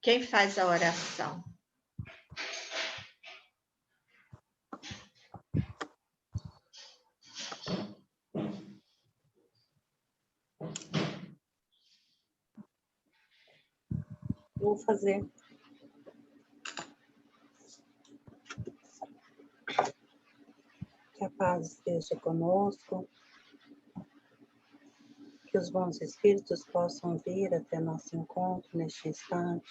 Quem faz a oração? Vou fazer. Que a paz esteja conosco, que os bons espíritos possam vir até nosso encontro neste instante,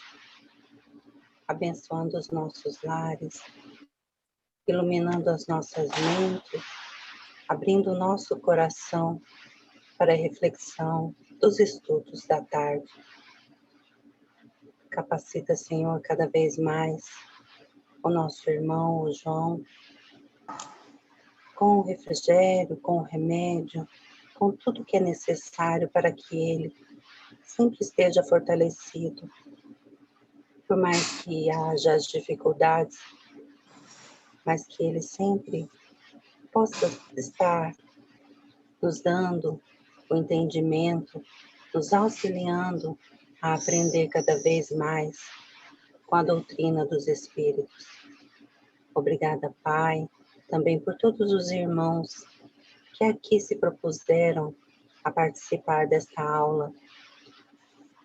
abençoando os nossos lares, iluminando as nossas mentes, abrindo o nosso coração para a reflexão dos estudos da tarde. Capacita, Senhor, cada vez mais o nosso irmão, o João, com o refrigério, com o remédio, com tudo que é necessário para que ele sempre esteja fortalecido. Por mais que haja as dificuldades, mas que ele sempre possa estar nos dando o entendimento, nos auxiliando a aprender cada vez mais com a doutrina dos Espíritos. Obrigada, Pai, também por todos os irmãos que aqui se propuseram a participar desta aula.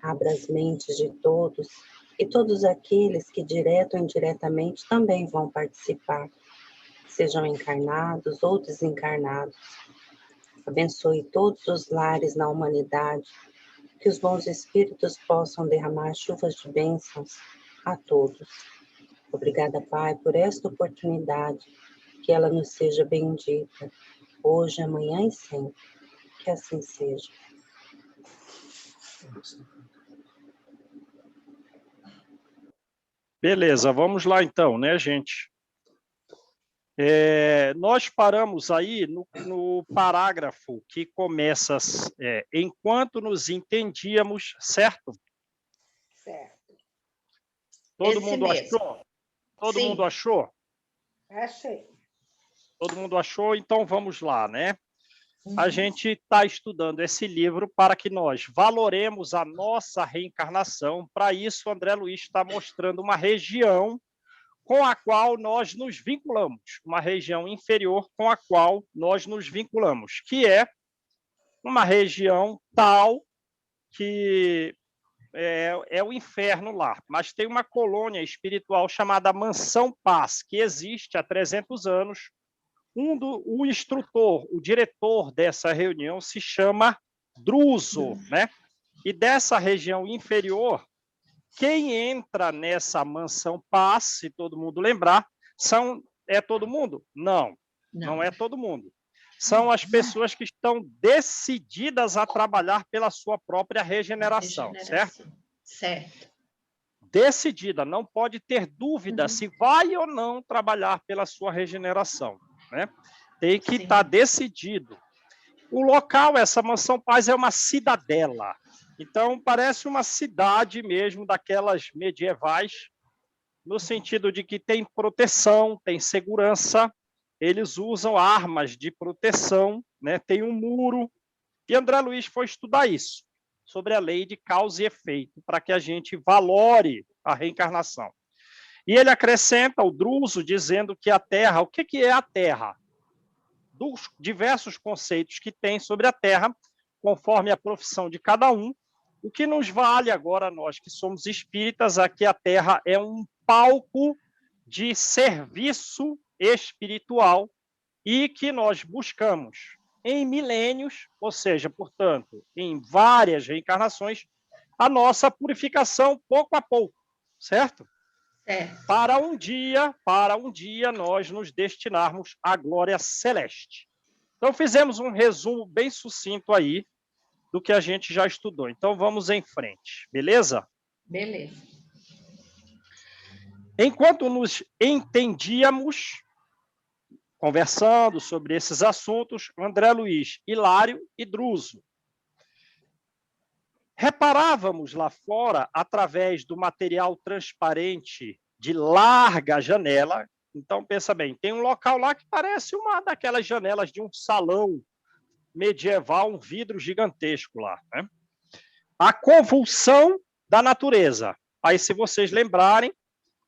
Abra as mentes de todos e todos aqueles que direto ou indiretamente também vão participar, sejam encarnados ou desencarnados. Abençoe todos os lares na humanidade, que os bons espíritos possam derramar chuvas de bênçãos a todos. Obrigada, Pai, por esta oportunidade, que ela nos seja bendita, hoje, amanhã e sempre. Que assim seja. Beleza, vamos lá então, né, gente? Nós paramos aí no parágrafo que começa, enquanto nos entendíamos, certo? Certo. Todo Esse mundo mesmo. achou? Todo Sim. mundo achou? Achei. Todo mundo achou? Então vamos lá, né? A gente está estudando esse livro para que nós valoremos a nossa reencarnação. Para isso, o André Luiz está mostrando uma região com a qual nós nos vinculamos, uma região inferior com a qual nós nos vinculamos, que é uma região tal que é o inferno lá, mas tem uma colônia espiritual chamada Mansão Paz, que existe há 300 anos. O instrutor, o diretor dessa reunião se chama Druso, né? E dessa região inferior, quem entra nessa Mansão Paz, se todo mundo lembrar, é todo mundo? Não, não é todo mundo. São as pessoas que estão decididas a trabalhar pela sua própria regeneração, certo? Certo. Decidida, não pode ter dúvida se vai ou não trabalhar pela sua regeneração, né? Tem que estar decidido. O local, essa Mansão Paz, é uma cidadela. Então, parece uma cidade mesmo, daquelas medievais, no sentido de que tem proteção, tem segurança, eles usam armas de proteção, né? Tem um muro. E André Luiz foi estudar isso, sobre a lei de causa e efeito, para que a gente valore a reencarnação. E ele acrescenta o Druso, dizendo que a Terra, o que é a Terra? Dos diversos conceitos que tem sobre a Terra, conforme a profissão de cada um, o que nos vale agora, nós que somos espíritas, é que a Terra é um palco de serviço espiritual e que nós buscamos em milênios, ou seja, portanto, em várias reencarnações, a nossa purificação pouco a pouco, certo? Para um dia nós nos destinarmos à glória celeste. Então, fizemos um resumo bem sucinto aí do que a gente já estudou. Então, vamos em frente, beleza? Beleza. Enquanto nos entendíamos, conversando sobre esses assuntos, André Luiz, Hilário e Druso, reparávamos lá fora, através do material transparente de larga janela. Então, pensa bem, tem um local lá que parece uma daquelas janelas de um salão medieval, um vidro gigantesco lá, né? A convulsão da natureza. Aí, se vocês lembrarem,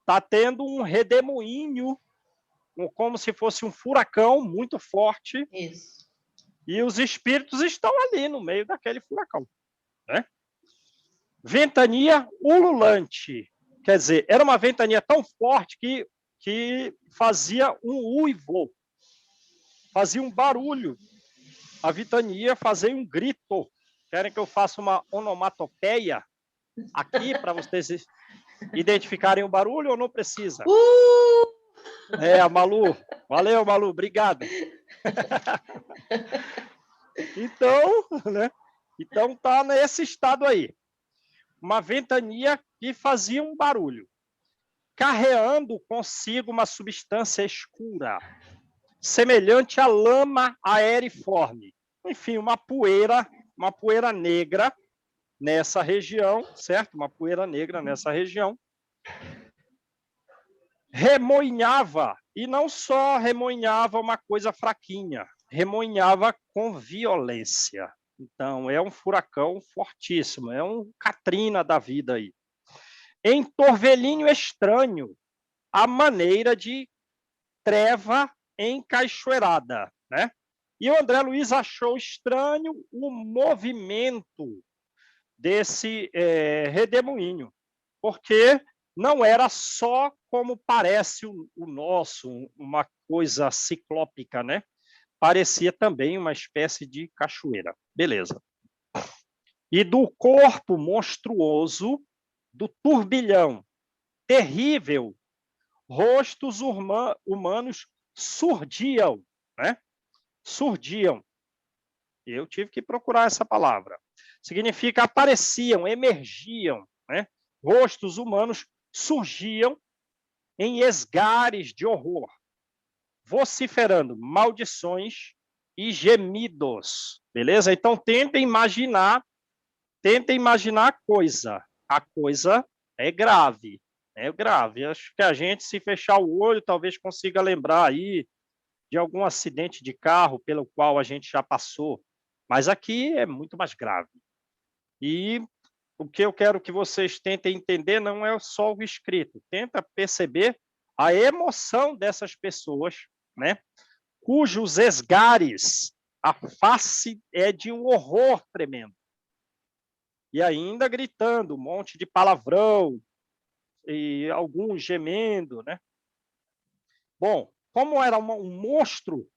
está tendo um redemoinho, como se fosse um furacão muito forte. Isso. E os espíritos estão ali no meio daquele furacão, né? Ventania ululante. Quer dizer, era uma ventania tão forte que fazia um uivo, fazia um barulho. A ventania fazia um grito. Querem que eu faça uma onomatopeia aqui para vocês identificarem o barulho ou não precisa? A Malu. Valeu, Malu. Obrigado. Então, né? Então tá nesse estado aí. Uma ventania que fazia um barulho, carreando consigo uma substância escura, semelhante à lama aeriforme. Enfim, uma poeira negra nessa região, certo? Uma poeira negra nessa região. Remoinhava, e não só remoinhava uma coisa fraquinha, remoinhava com violência. Então, é um furacão fortíssimo, é um Katrina da vida aí. Em torvelinho estranho, a maneira de treva encaixoeirada, né? E o André Luiz achou estranho o movimento desse redemoinho, porque não era só como parece o nosso, uma coisa ciclópica, né? Parecia também uma espécie de cachoeira. Beleza. E do corpo monstruoso, do turbilhão terrível, rostos humanos surdiam, né? Surdiam. Eu tive que procurar essa palavra. Significa apareciam, emergiam, né? Rostos humanos surgiam em esgares de horror, vociferando maldições e gemidos, beleza? Então, tentem imaginar a coisa. A coisa é grave, é grave. Acho que a gente, se fechar o olho, talvez consiga lembrar aí de algum acidente de carro pelo qual a gente já passou, mas aqui é muito mais grave. E o que eu quero que vocês tentem entender não é só o escrito, tenta perceber a emoção dessas pessoas, né? Cujos esgares, a face é de um horror tremendo. E ainda gritando um monte de palavrão, e alguns gemendo, né? Bom, como era um monstro,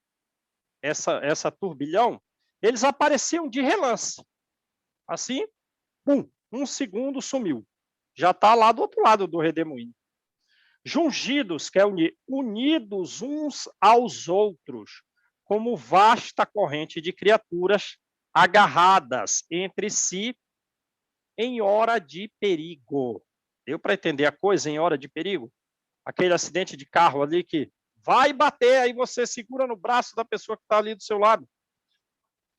essa turbilhão, eles apareciam de relance. Assim, pum, um segundo sumiu. Já está lá do outro lado do redemoinho. Jungidos, que é unidos uns aos outros, como vasta corrente de criaturas agarradas entre si em hora de perigo. Deu para entender a coisa em hora de perigo? Aquele acidente de carro ali que vai bater, aí você segura no braço da pessoa que está ali do seu lado.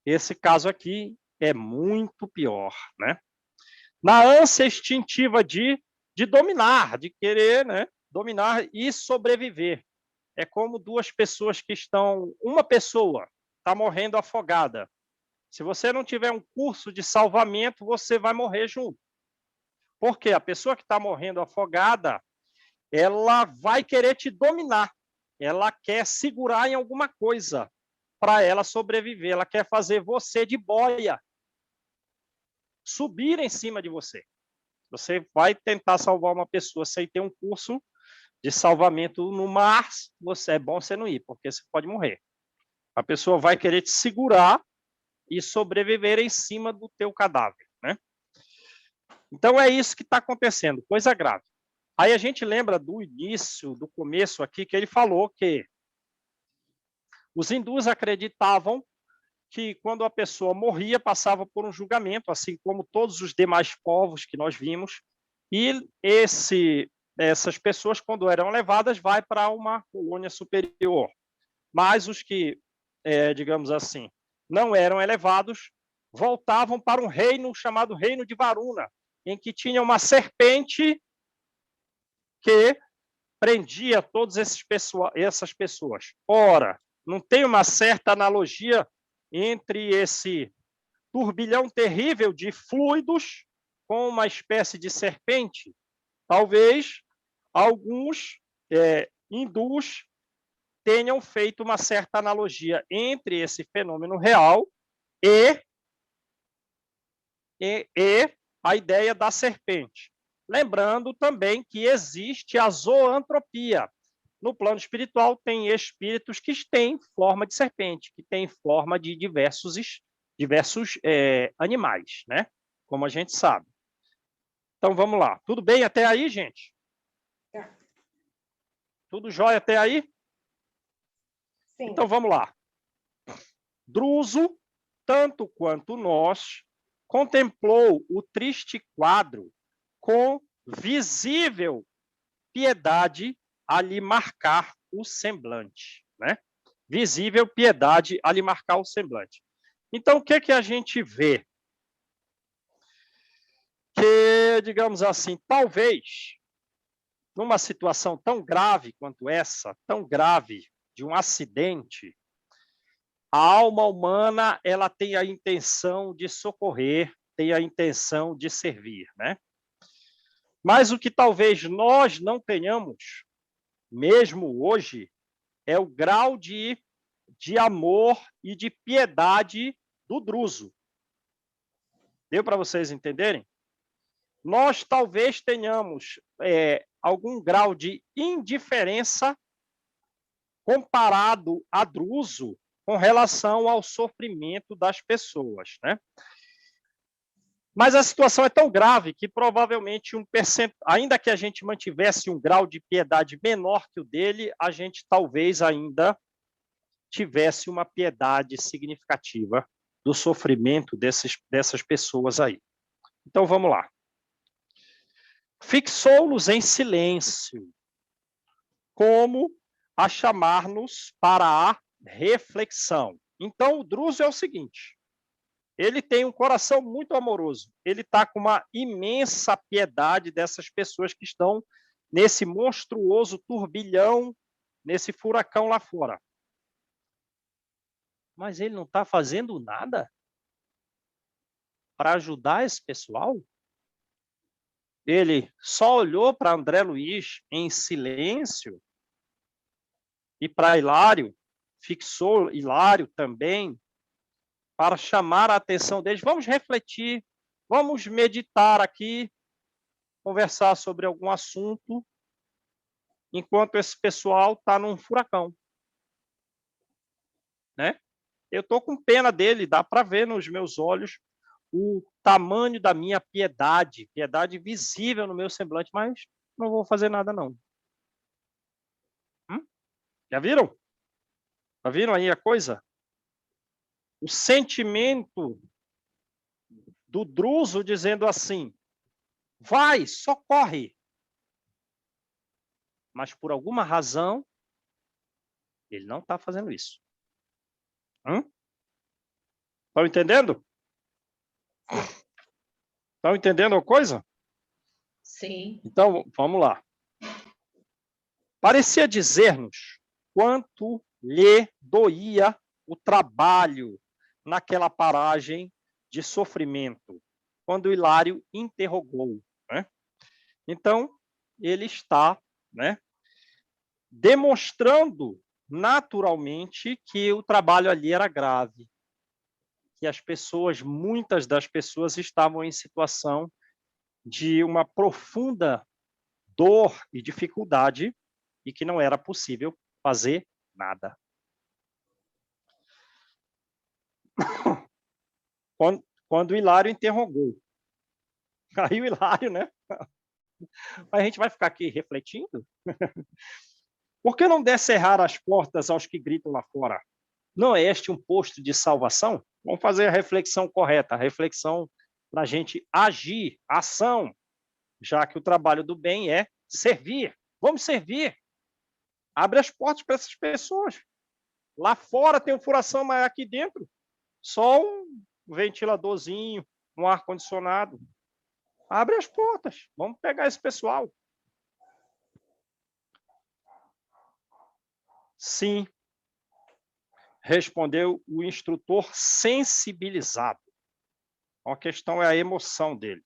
Esse caso aqui é muito pior, né? Na ânsia instintiva de dominar, de querer, né? Dominar e sobreviver. É como duas pessoas que estão... Uma pessoa está morrendo afogada. Se você não tiver um curso de salvamento, você vai morrer junto. Porque a pessoa que está morrendo afogada, ela vai querer te dominar. Ela quer segurar em alguma coisa para ela sobreviver. Ela quer fazer você de boia. Subir em cima de você. Você vai tentar salvar uma pessoa sem ter um curso de salvamento no mar, é bom você não ir, porque você pode morrer. A pessoa vai querer te segurar e sobreviver em cima do teu cadáver, né? Então, é isso que está acontecendo, coisa grave. Aí a gente lembra do início, do começo aqui, que ele falou que os hindus acreditavam que quando a pessoa morria, passava por um julgamento, assim como todos os demais povos que nós vimos, e essas pessoas, quando eram levadas, vai para uma colônia superior. Mas os que, digamos assim, não eram elevados, voltavam para um reino chamado Reino de Varuna, em que tinha uma serpente que prendia todas essas pessoas. Ora, não tem uma certa analogia entre esse turbilhão terrível de fluidos com uma espécie de serpente? Talvez alguns hindus tenham feito uma certa analogia entre esse fenômeno real e a ideia da serpente. Lembrando também que existe a zoantropia. No plano espiritual, tem espíritos que têm forma de serpente, que têm forma de diversos animais, né? Como a gente sabe. Então, vamos lá. Tudo bem até aí, gente? Tudo jóia até aí? Sim. Então, vamos lá. Druso, tanto quanto nós, contemplou o triste quadro com visível piedade a lhe marcar o semblante, né? Visível piedade a lhe marcar o semblante. Então, o que a gente vê? Que, digamos assim, talvez, numa situação tão grave quanto essa, tão grave, de um acidente, a alma humana ela tem a intenção de socorrer, tem a intenção de servir, né? Mas o que talvez nós não tenhamos, mesmo hoje, é o grau de amor e de piedade do Druso. Deu para vocês entenderem? Nós talvez tenhamos algum grau de indiferença comparado a Druso com relação ao sofrimento das pessoas, né? Mas a situação é tão grave que provavelmente ainda que a gente mantivesse um grau de piedade menor que o dele, a gente talvez ainda tivesse uma piedade significativa do sofrimento dessas pessoas aí. Então, vamos lá. Fixou-nos em silêncio, como a chamar-nos para a reflexão. Então, o Druso é o seguinte, ele tem um coração muito amoroso, ele está com uma imensa piedade dessas pessoas que estão nesse monstruoso turbilhão, nesse furacão lá fora. Mas ele não está fazendo nada para ajudar esse pessoal? Ele só olhou para André Luiz em silêncio e para Hilário, fixou Hilário também, para chamar a atenção deles. Vamos refletir, vamos meditar aqui, conversar sobre algum assunto, enquanto esse pessoal está num furacão. Né? Eu estou com pena dele, dá para ver nos meus olhos o tamanho da minha piedade visível no meu semblante, mas não vou fazer nada, não. Já viram? Já viram aí a coisa? O sentimento do Druso dizendo assim, vai, socorre. Mas por alguma razão, ele não está fazendo isso. Estão entendendo? Estão entendendo a coisa? Sim. Então, vamos lá. Parecia dizer-nos quanto lhe doía o trabalho naquela paragem de sofrimento, quando Hilário interrogou. Né? Então, ele está, né, demonstrando naturalmente que o trabalho ali era grave, que as pessoas, muitas das pessoas estavam em situação de uma profunda dor e dificuldade e que não era possível fazer nada. Quando o Hilário interrogou. Aí o Hilário, né? Mas a gente vai ficar aqui refletindo? Por que não descerrar as portas aos que gritam lá fora? Não é este um posto de salvação? Vamos fazer a reflexão correta, a reflexão para a gente agir, ação, já que o trabalho do bem é servir. Vamos servir. Abre as portas para essas pessoas. Lá fora tem um furação, mas aqui dentro só um ventiladorzinho, um ar-condicionado. Abre as portas. Vamos pegar esse pessoal. Sim, respondeu o instrutor sensibilizado. A questão é a emoção dele.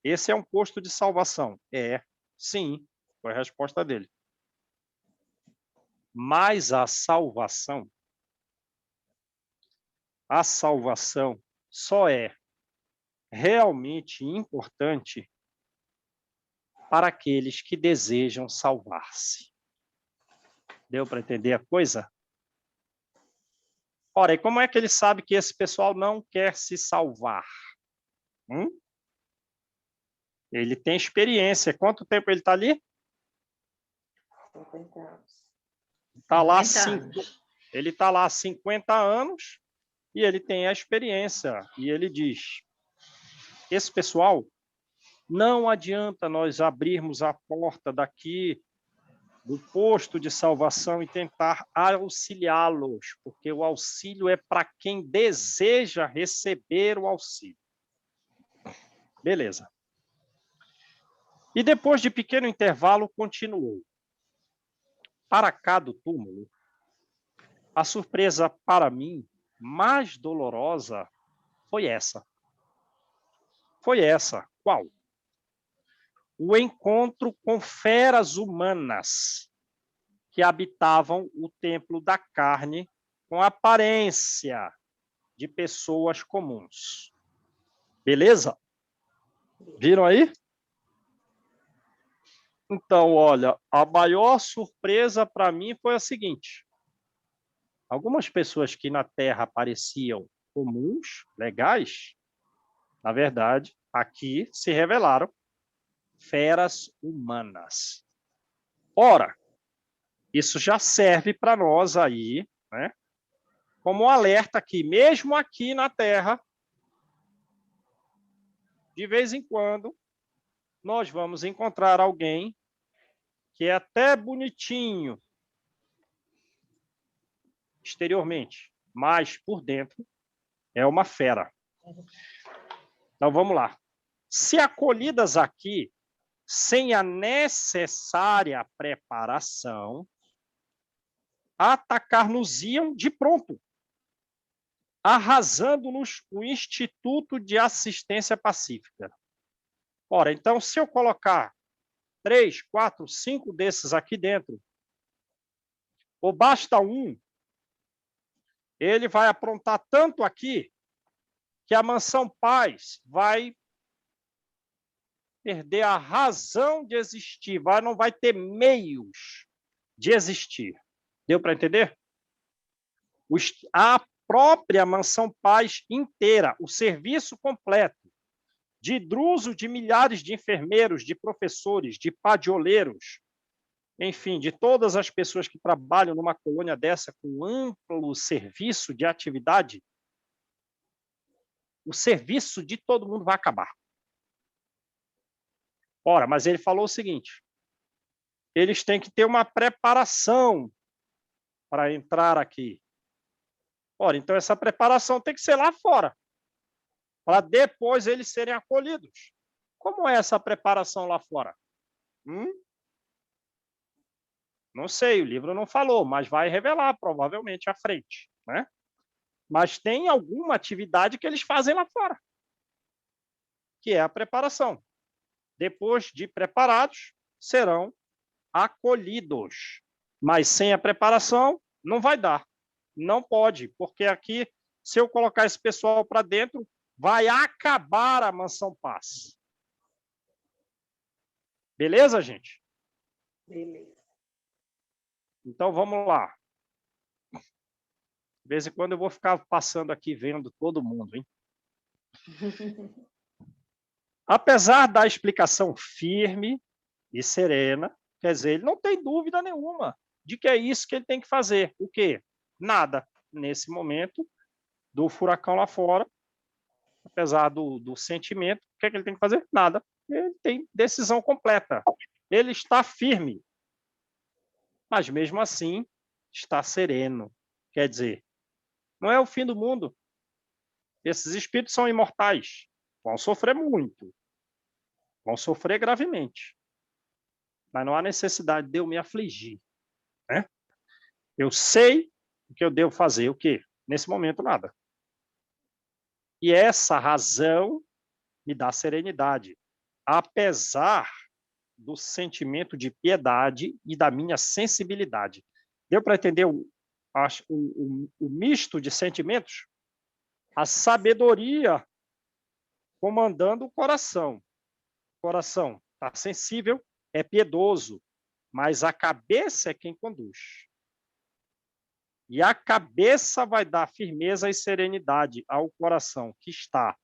Esse é um posto de salvação. É. Sim, foi a resposta dele. Mas a salvação só é realmente importante para aqueles que desejam salvar-se. Deu para entender a coisa? Ora, e como é que ele sabe que esse pessoal não quer se salvar? Ele tem experiência. Quanto tempo ele está ali? 50 anos. Tá lá 50 anos. ele está lá há 50 anos e ele tem a experiência. E ele diz, esse pessoal, não adianta nós abrirmos a porta daqui do posto de salvação e tentar auxiliá-los, porque o auxílio é para quem deseja receber o auxílio. Beleza. E depois de pequeno intervalo, continuou. Para cá do túmulo, a surpresa para mim mais dolorosa foi essa. Foi essa. Qual? O encontro com feras humanas que habitavam o templo da carne com aparência de pessoas comuns. Beleza? Viram aí? Então, olha, a maior surpresa para mim foi a seguinte. Algumas pessoas que na Terra pareciam comuns, legais, na verdade, aqui se revelaram feras humanas. Ora, isso já serve para nós aí, né? Como um alerta que, mesmo aqui na Terra, de vez em quando, nós vamos encontrar alguém que é até bonitinho exteriormente, mas por dentro é uma fera. Então, vamos lá. Se acolhidas aqui, sem a necessária preparação, atacar-nos-iam de pronto, arrasando-nos o Instituto de Assistência Pacífica. Ora, então, se eu colocar 3, 4, 5 desses aqui dentro, ou basta um, ele vai aprontar tanto aqui que a Mansão Paz vai perder a razão de existir, não vai ter meios de existir. Deu para entender? A própria Mansão Paz inteira, o serviço completo, de druso de milhares de enfermeiros, de professores, de padioleiros, enfim, de todas as pessoas que trabalham numa colônia dessa com amplo serviço de atividade, o serviço de todo mundo vai acabar. Ora, mas ele falou o seguinte, eles têm que ter uma preparação para entrar aqui. Ora, então essa preparação tem que ser lá fora, para depois eles serem acolhidos. Como é essa preparação lá fora? Não sei, o livro não falou, mas vai revelar provavelmente à frente, né? Mas tem alguma atividade que eles fazem lá fora, que é a preparação. Depois de preparados, serão acolhidos. Mas sem a preparação, não vai dar. Não pode, porque aqui, se eu colocar esse pessoal para dentro, vai acabar a Mansão Paz. Beleza, gente? Beleza. Então, vamos lá. De vez em quando eu vou ficar passando aqui vendo todo mundo, hein? Apesar da explicação firme e serena, quer dizer, ele não tem dúvida nenhuma de que é isso que ele tem que fazer. O quê? Nada. Nesse momento do furacão lá fora, apesar do sentimento, o que é que ele tem que fazer? Nada. Ele tem decisão completa. Ele está firme. Mas, mesmo assim, está sereno. Quer dizer, não é o fim do mundo. Esses espíritos são imortais. Vão sofrer muito. Vão sofrer gravemente. Mas não há necessidade de eu me afligir. Né? Eu sei o que eu devo fazer. O quê? Nesse momento, nada. E essa razão me dá serenidade. Apesar do sentimento de piedade e da minha sensibilidade. Deu para entender o misto de sentimentos? A sabedoria comandando o coração. O coração está sensível, é piedoso, mas a cabeça é quem conduz. E a cabeça vai dar firmeza e serenidade ao coração que está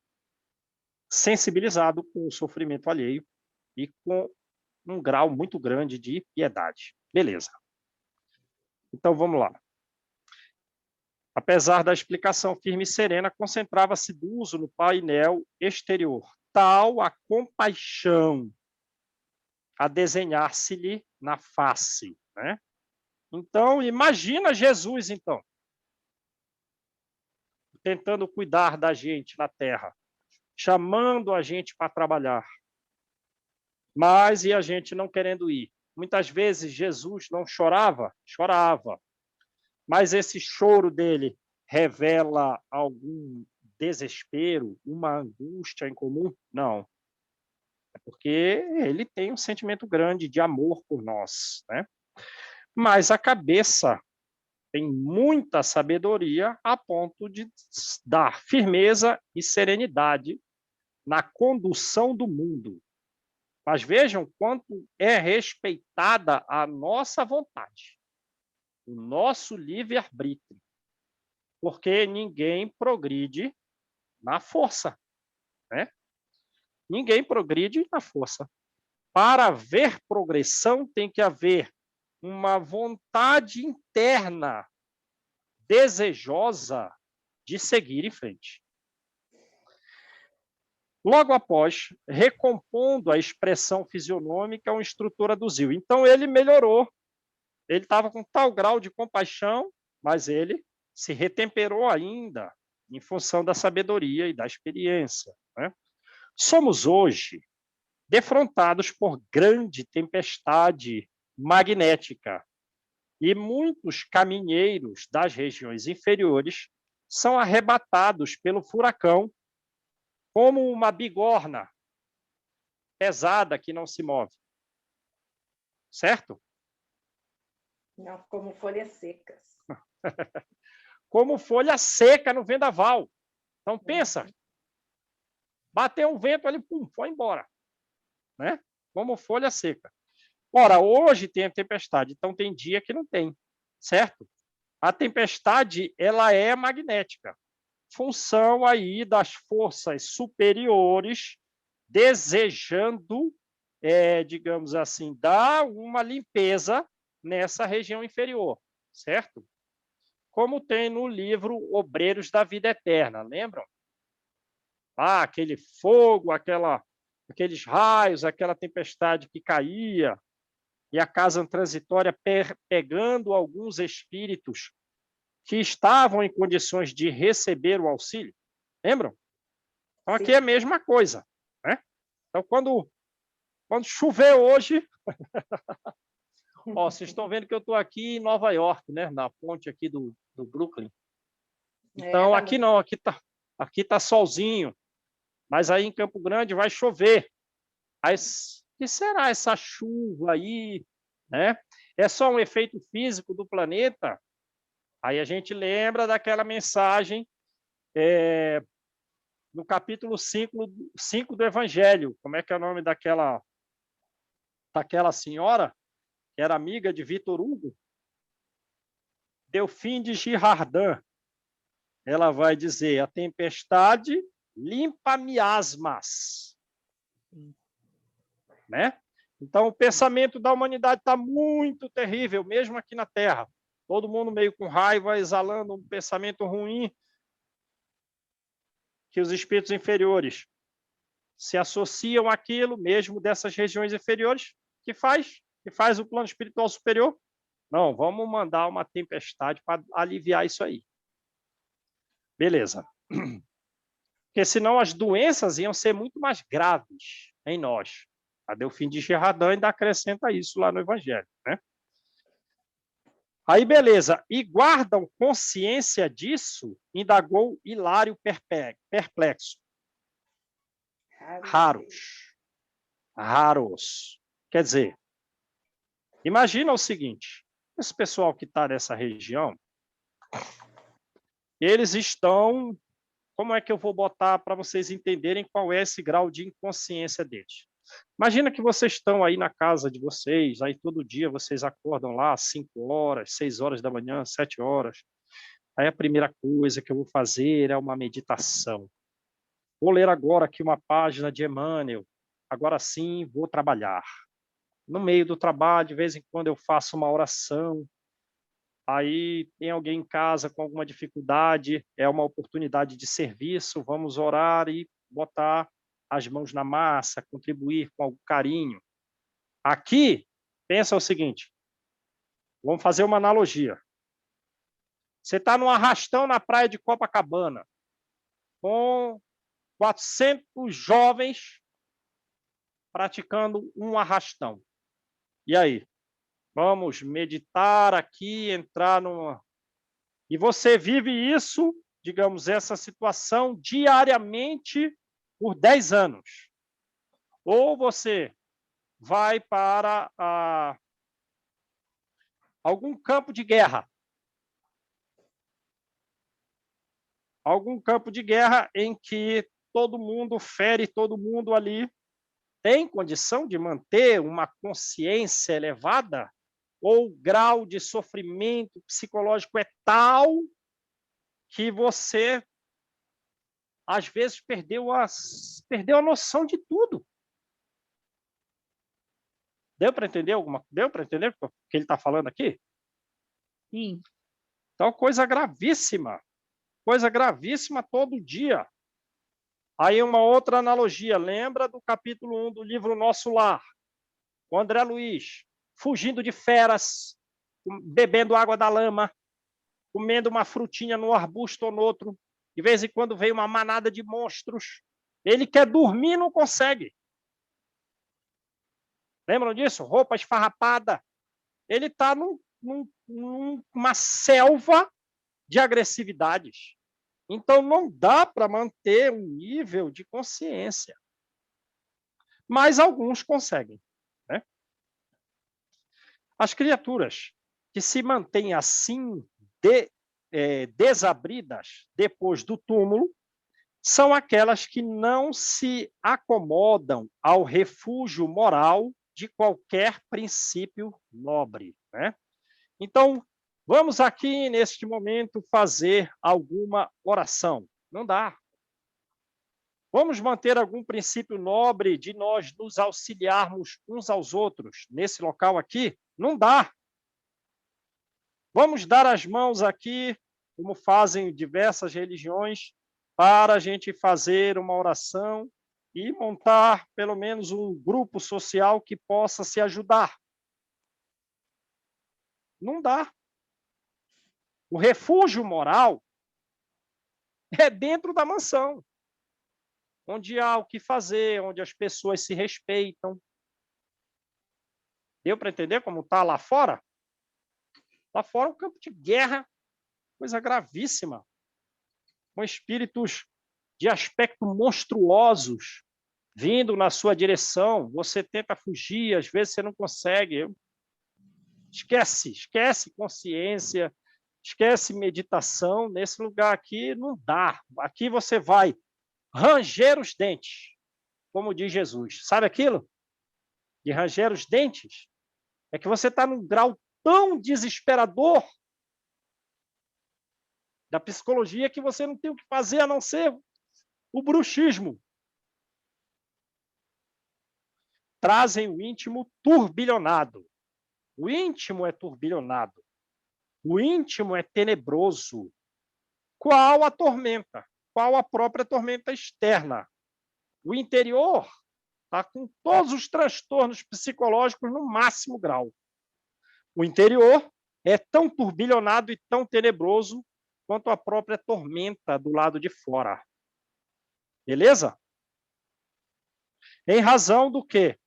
sensibilizado com o sofrimento alheio e com um grau muito grande de piedade. Beleza. Então, vamos lá. Apesar da explicação firme e serena, concentrava-se do uso no painel exterior. Tal a compaixão a desenhar-se-lhe na face, né? Então, imagina Jesus, então, tentando cuidar da gente na terra, chamando a gente para trabalhar, mas e a gente não querendo ir. Muitas vezes Jesus não chorava? Chorava, mas esse choro dele revela algum desespero, uma angústia em comum? Não. É porque ele tem um sentimento grande de amor por nós, né? Mas a cabeça tem muita sabedoria a ponto de dar firmeza e serenidade na condução do mundo. Mas vejam quanto é respeitada a nossa vontade, o nosso livre-arbítrio, porque ninguém progride na força, né? Ninguém progride na força. Para haver progressão, tem que haver uma vontade interna desejosa de seguir em frente. Logo após, recompondo a expressão fisionômica, o instrutor aduziu. Então, ele melhorou. Ele estava com tal grau de compaixão, mas ele se retemperou ainda em função da sabedoria e da experiência, né? Somos hoje defrontados por grande tempestade magnética e muitos caminheiros das regiões inferiores são arrebatados pelo furacão como uma bigorna pesada que não se move. Certo? Não, como folhas secas. Como folha seca no vendaval. Então, pensa. Bateu um vento ali, pum, foi embora. Né? Como folha seca. Ora, hoje tem a tempestade, então tem dia que não tem, certo? A tempestade, ela é magnética, função aí das forças superiores desejando, digamos assim, dar uma limpeza nessa região inferior, certo? Como tem no livro Obreiros da Vida Eterna, lembram? Ah, aquele fogo, aqueles raios, aquela tempestade que caía, e a casa transitória pegando alguns espíritos que estavam em condições de receber o auxílio. Lembram? Então, aqui é a mesma coisa, né? Então, quando chover hoje... Ó, vocês estão vendo que eu estou aqui em Nova York, né? Na ponte aqui do Brooklyn. Então, aqui não, aqui tá solzinho. Mas aí em Campo Grande vai chover. Aí, o que será essa chuva aí? Né? É só um efeito físico do planeta? Aí a gente lembra daquela mensagem no capítulo 5 do Evangelho. Como é que é o nome daquela senhora que era amiga de Vitor Hugo? Delfim de Girardin. Ela vai dizer, a tempestade limpa miasmas. Né? Então, o pensamento da humanidade está muito terrível, mesmo aqui na Terra. Todo mundo meio com raiva, exalando um pensamento ruim, que os espíritos inferiores se associam àquilo, mesmo dessas regiões inferiores, que faz o plano espiritual superior. Não, vamos mandar uma tempestade para aliviar isso aí. Beleza. Porque senão as doenças iam ser muito mais graves em nós. A Delfim de Girardin ainda acrescenta isso lá no Evangelho, né? Aí, beleza. E guardam consciência disso? Indagou Hilário perplexo. Raros. Quer dizer, imagina o seguinte, esse pessoal que está nessa região, eles estão... Como é que eu vou botar para vocês entenderem qual é esse grau de inconsciência deles? Imagina que vocês estão aí na casa de vocês, aí todo dia vocês acordam lá às 5 horas, 6 horas da manhã, 7 horas. Aí a primeira coisa que eu vou fazer é uma meditação. Vou ler agora aqui uma página de Emmanuel. Agora sim, vou trabalhar. No meio do trabalho, de vez em quando eu faço uma oração. Aí tem alguém em casa com alguma dificuldade, é uma oportunidade de serviço, vamos orar e botar as mãos na massa, contribuir com algum carinho. Aqui, pensa o seguinte, vamos fazer uma analogia. Você está num arrastão na praia de Copacabana, com 400 jovens praticando um arrastão. E aí? Vamos meditar aqui, entrar numa... E você vive isso, digamos, essa situação diariamente por 10 anos. Ou você vai para algum campo de guerra. Algum campo de guerra em que todo mundo fere todo mundo ali. Tem condição de manter uma consciência elevada? Ou o grau de sofrimento psicológico é tal que você, às vezes, perdeu a noção de tudo. Deu para entender Deu para entender o que ele está falando aqui? Sim. Então, coisa gravíssima todo dia. Aí uma outra analogia, lembra do capítulo 1 do livro Nosso Lar? O André Luiz, fugindo de feras, bebendo água da lama, comendo uma frutinha no arbusto ou no outro. De vez em quando vem uma manada de monstros. Ele quer dormir e não consegue. Lembram disso? Roupa esfarrapada. Ele está numa selva de agressividades. Então, não dá para manter um nível de consciência. Mas alguns conseguem. Né? As criaturas que se mantêm assim, desabridas depois do túmulo, são aquelas que não se acomodam ao refúgio moral de qualquer princípio nobre. Né? Então, vamos aqui, neste momento, fazer alguma oração. Não dá. Vamos manter algum princípio nobre de nós nos auxiliarmos uns aos outros nesse local aqui? Não dá. Vamos dar as mãos aqui, como fazem diversas religiões, para a gente fazer uma oração e montar pelo menos um grupo social que possa se ajudar. Não dá. O refúgio moral é dentro da mansão, onde há o que fazer, onde as pessoas se respeitam. Deu para entender como está lá fora? Lá fora é um campo de guerra, coisa gravíssima, com espíritos de aspecto monstruosos vindo na sua direção. Você tenta fugir, às vezes você não consegue. Esquece consciência, esquece meditação. Nesse lugar aqui não dá. Aqui você vai ranger os dentes, como diz Jesus. Sabe aquilo? De ranger os dentes? É que você está num grau tão desesperador da psicologia que você não tem o que fazer a não ser o bruxismo. Trazem o íntimo turbilhonado. O íntimo é turbilhonado. O íntimo é tenebroso. Qual a tormenta? Qual a própria tormenta externa? O interior está com todos os transtornos psicológicos no máximo grau. O interior é tão turbilhonado e tão tenebroso quanto a própria tormenta do lado de fora. Beleza? Em razão do quê?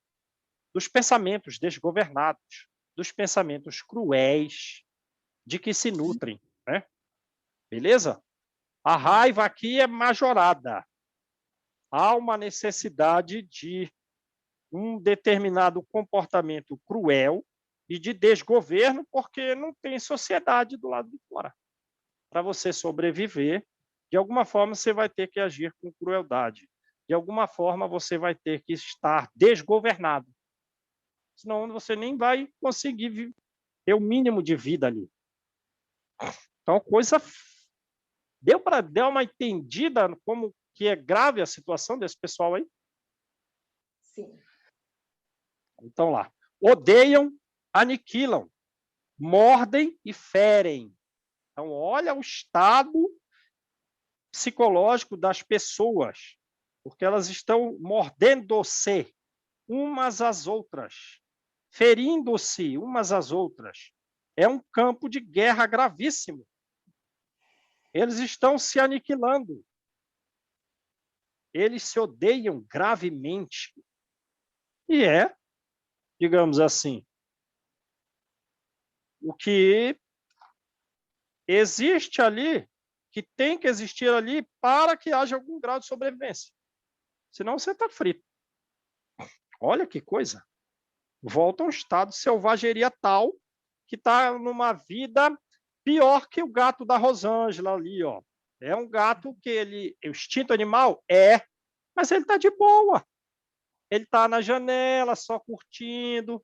Dos pensamentos desgovernados, dos pensamentos cruéis de que se nutrem. Né? Beleza? A raiva aqui é majorada. Há uma necessidade de um determinado comportamento cruel e de desgoverno, porque não tem sociedade do lado de fora. Para você sobreviver, de alguma forma você vai ter que agir com crueldade. De alguma forma você vai ter que estar desgovernado. Senão você nem vai conseguir ter o mínimo de vida ali. Então, coisa... Deu para dar uma entendida como que é grave a situação desse pessoal aí? Sim. Então, lá. Odeiam, aniquilam, mordem e ferem. Então, olha o estado psicológico das pessoas, porque elas estão mordendo-se umas às outras, ferindo-se umas às outras. É um campo de guerra gravíssimo. Eles estão se aniquilando. Eles se odeiam gravemente. E digamos assim, o que existe ali, que tem que existir ali para que haja algum grau de sobrevivência. Senão você está frito. Olha que coisa. Volta a um estado de selvageria tal que está numa vida pior que o gato da Rosângela ali, ó. É um gato que o instinto animal mas ele está de boa. Ele está na janela, só curtindo,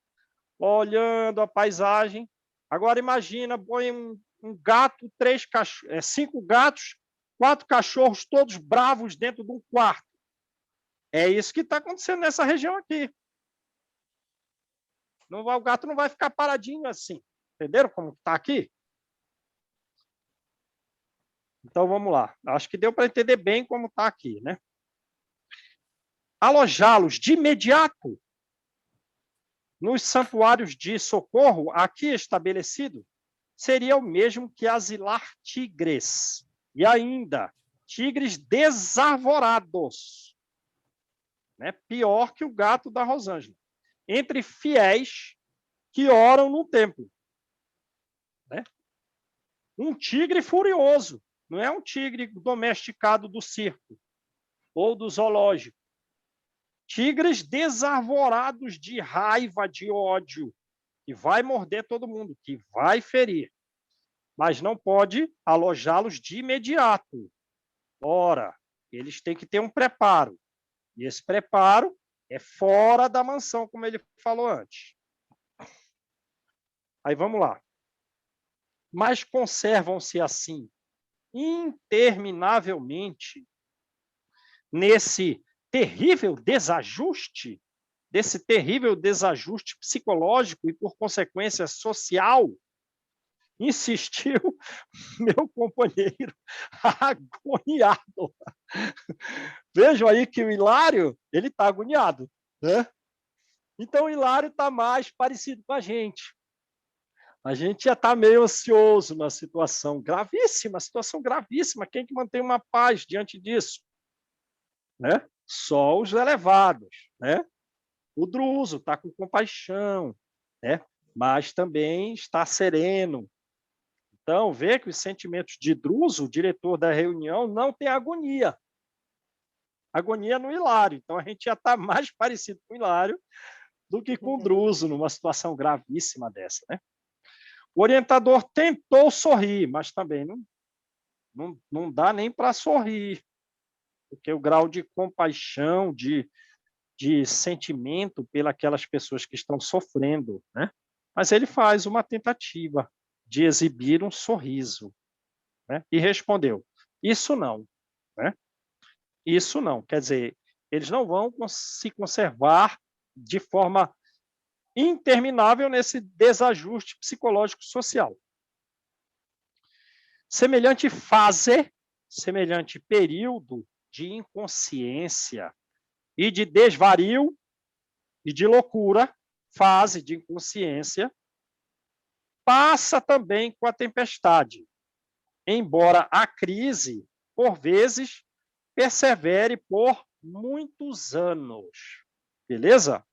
olhando a paisagem. Agora imagina, põe um gato, 5 gatos, 4 cachorros, todos bravos dentro de um quarto. É isso que está acontecendo nessa região aqui. O gato não vai ficar paradinho assim. Entenderam como está aqui? Então, vamos lá. Acho que deu para entender bem como está aqui, né? Alojá-los de imediato nos santuários de socorro aqui estabelecido seria o mesmo que asilar tigres. E ainda, tigres desarvorados. Né? Pior que o gato da Rosângela. Entre fiéis que oram no templo. Né? Um tigre furioso. Não é um tigre domesticado do circo ou do zoológico. Tigres desarvorados de raiva, de ódio, que vai morder todo mundo, que vai ferir. Mas não pode alojá-los de imediato. Ora, eles têm que ter um preparo. E esse preparo é fora da mansão, como ele falou antes. Aí vamos lá. Mas conservam-se assim interminavelmente nesse terrível desajuste, psicológico e, por consequência, social, insistiu meu companheiro agoniado. Vejam aí que o Hilário, ele está agoniado, né? Então, o Hilário está mais parecido com a gente. A gente já está meio ansioso na situação gravíssima. Quem que mantém uma paz diante disso? Né? Só os elevados. Né? O Druso está com compaixão, né? Mas também está sereno. Então, vê que os sentimentos de Druso, o diretor da reunião, não tem agonia. Agonia no Hilário. Então, a gente já está mais parecido com o Hilário do que com o Druso, numa situação gravíssima dessa. Né? O orientador tentou sorrir, mas também não dá nem para sorrir, porque o grau de compaixão, de sentimento pelas pessoas que estão sofrendo, né? Mas ele faz uma tentativa de exibir um sorriso, né? E respondeu, isso não, né? Isso não, quer dizer, eles não vão se conservar de forma interminável nesse desajuste psicológico social. Semelhante fase, semelhante período de inconsciência e de desvario e de loucura, fase de inconsciência, passa também com a tempestade, embora a crise, por vezes, persevere por muitos anos. Beleza?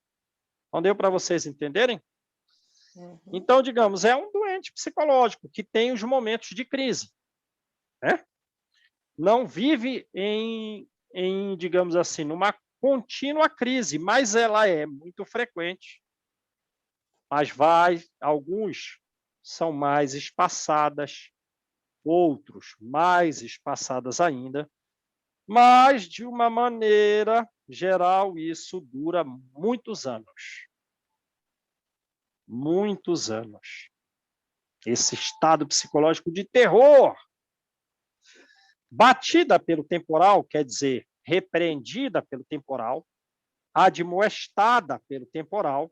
Não deu para vocês entenderem? Então, digamos, é um doente psicológico que tem os momentos de crise. Né? Não vive digamos assim, numa contínua crise, mas ela é muito frequente. Mas alguns são mais espaçadas, outros mais espaçadas ainda, mas, de uma maneira geral, isso dura muitos anos. Muitos anos. Esse estado psicológico de terror, batida pelo temporal, quer dizer, repreendida pelo temporal, admoestada pelo temporal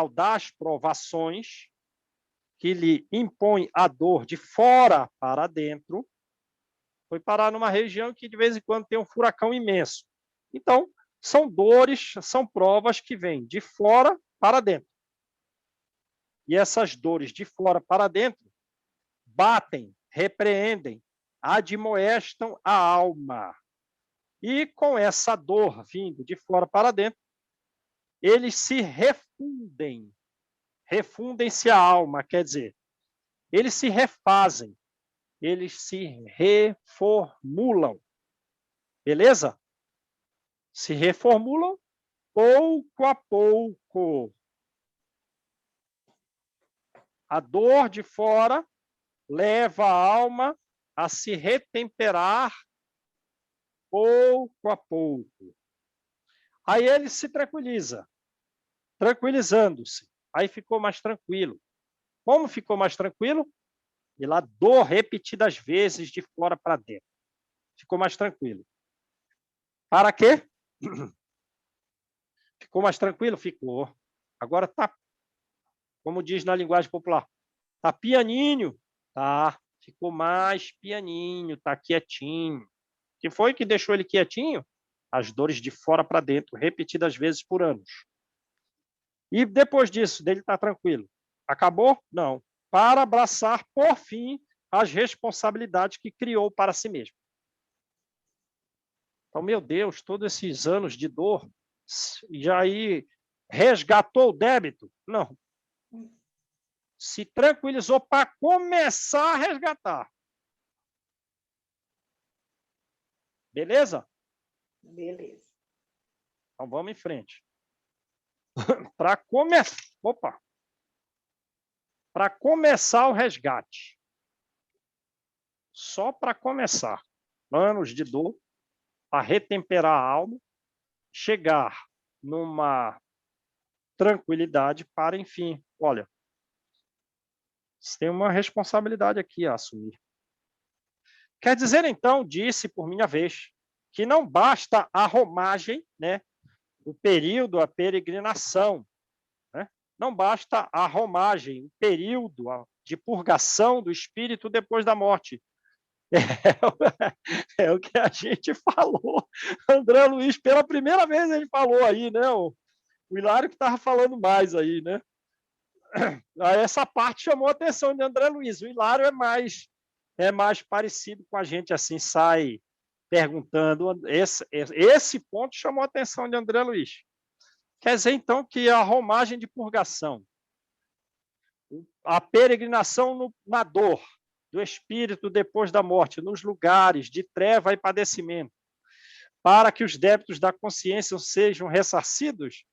das provações, que lhe impõe a dor de fora para dentro, foi parar numa região que de vez em quando tem um furacão imenso. Então, são dores, são provas que vêm de fora para dentro. E essas dores de fora para dentro batem, repreendem, admoestam a alma. E com essa dor vindo de fora para dentro, eles se refundem. Refundem-se a alma, quer dizer, eles se refazem, eles se reformulam. Beleza? Se reformulam pouco a pouco. A dor de fora leva a alma a se retemperar pouco a pouco. Aí ele se tranquiliza, tranquilizando-se. Aí ficou mais tranquilo. Como ficou mais tranquilo? Pela dor repetidas vezes de fora para dentro. Ficou mais tranquilo. Para quê? Ficou mais tranquilo? Ficou. Agora tá, como diz na linguagem popular, tá pianinho? Tá. Ficou mais pianinho, tá quietinho. O que foi que deixou ele quietinho? As dores de fora para dentro, repetidas vezes por anos. E depois disso, dele estar tranquilo. Acabou? Não. Para abraçar, por fim, as responsabilidades que criou para si mesmo. Então, meu Deus, todos esses anos de dor, já aí resgatou o débito? Não. Se tranquilizou para começar a resgatar. Beleza? Beleza. Então, vamos em frente. Para começar... Opa! Para começar o resgate. Só para começar. Anos de dor, para retemperar a alma, chegar numa tranquilidade para, enfim, olha, você tem uma responsabilidade aqui a assumir. Quer dizer, então, disse por minha vez, que não basta a romagem, né, o período, a peregrinação, né? Não basta a romagem, o período de purgação do espírito depois da morte. É o que a gente falou. André Luiz, pela primeira vez ele falou aí, né? O Hilário que estava falando mais aí, né? Essa parte chamou a atenção de André Luiz. O Hilário é mais parecido com a gente, assim, sai perguntando. Esse ponto chamou a atenção de André Luiz. Quer dizer, então, que a romagem de purgação, a peregrinação na dor do espírito depois da morte, nos lugares de treva e padecimento, para que os débitos da consciência sejam ressarcidos,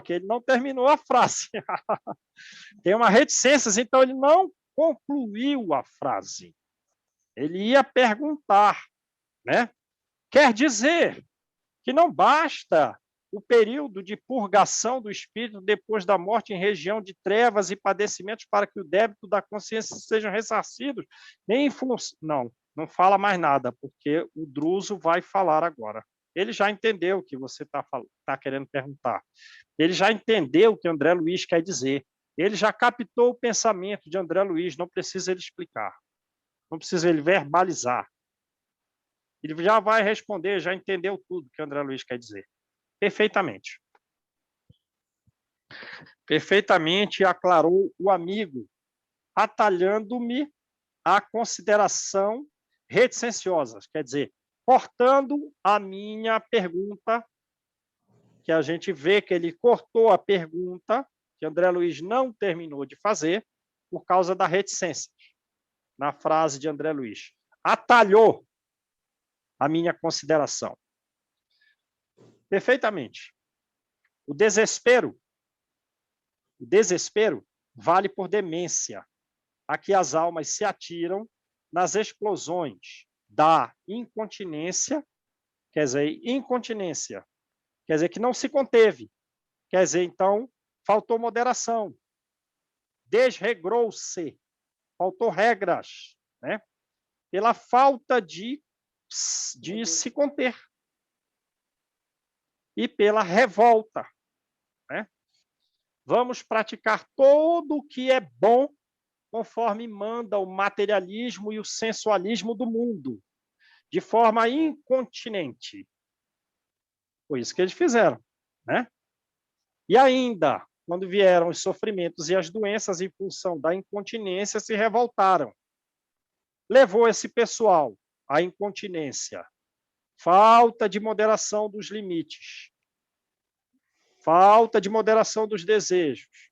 que ele não terminou a frase. Tem uma reticência, então ele não concluiu a frase. Ele ia perguntar, né? Quer dizer que não basta o período de purgação do espírito depois da morte em região de trevas e padecimentos para que o débito da consciência sejam ressarcidos, nem em função... Não fala mais nada, porque o Druso vai falar agora. Ele já entendeu o que você está querendo perguntar. Ele já entendeu o que André Luiz quer dizer. Ele já captou o pensamento de André Luiz, não precisa ele explicar. Não precisa ele verbalizar. Ele já vai responder, já entendeu tudo que André Luiz quer dizer. Perfeitamente. Perfeitamente aclarou o amigo, atalhando-me a consideração reticenciosa, quer dizer, cortando a minha pergunta, que a gente vê que ele cortou a pergunta, que André Luiz não terminou de fazer, por causa da reticência, na frase de André Luiz. Atalhou a minha consideração. Perfeitamente. O desespero vale por demência. Aqui as almas se atiram nas explosões da incontinência, quer dizer, incontinência, quer dizer que não se conteve, quer dizer, então, faltou moderação, desregrou-se, faltou regras, né? Pela falta de se conter e pela revolta, né? Vamos praticar todo o que é bom conforme manda o materialismo e o sensualismo do mundo, de forma incontinente. Foi isso que eles fizeram, né? E ainda, quando vieram os sofrimentos e as doenças em função da incontinência, se revoltaram. Levou esse pessoal à incontinência, falta de moderação dos limites, falta de moderação dos desejos.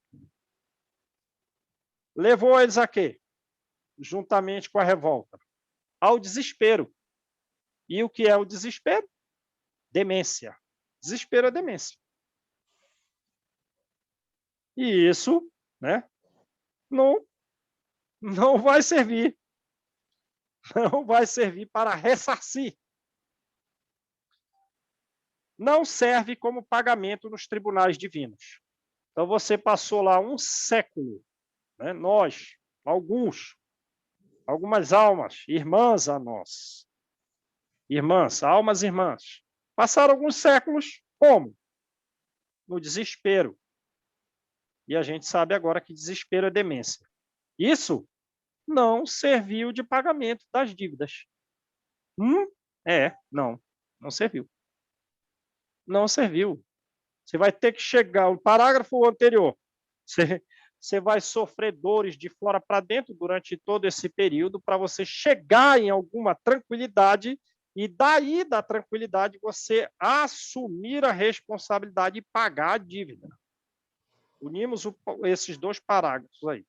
Levou eles a quê? Juntamente com a revolta, ao desespero. E o que é o desespero? Demência. Desespero é demência. E isso, né, não vai servir. Não vai servir para ressarcir. Não serve como pagamento nos tribunais divinos. Então, você passou lá um século, né, nós, algumas almas, irmãs a nós, irmãs, almas irmãs, passaram alguns séculos como? No desespero. E a gente sabe agora que desespero é demência. Isso não serviu de pagamento das dívidas. Não serviu. Não serviu. Você vai ter que chegar, o parágrafo anterior, você vai sofrer dores de fora para dentro durante todo esse período para você chegar em alguma tranquilidade e daí da tranquilidade você assumir a responsabilidade e pagar a dívida. Unimos esses dois parágrafos aí,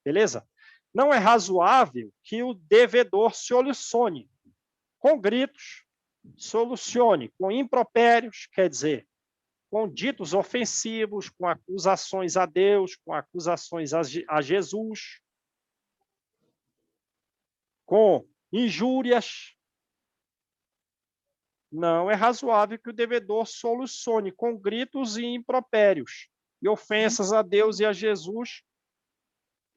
beleza? Não é razoável que o devedor solucione com gritos, solucione com impropérios, quer dizer, com ditos ofensivos, com acusações a Deus, com acusações a Jesus, com injúrias. Não é razoável que o devedor solucione com gritos e impropérios e ofensas a Deus e a Jesus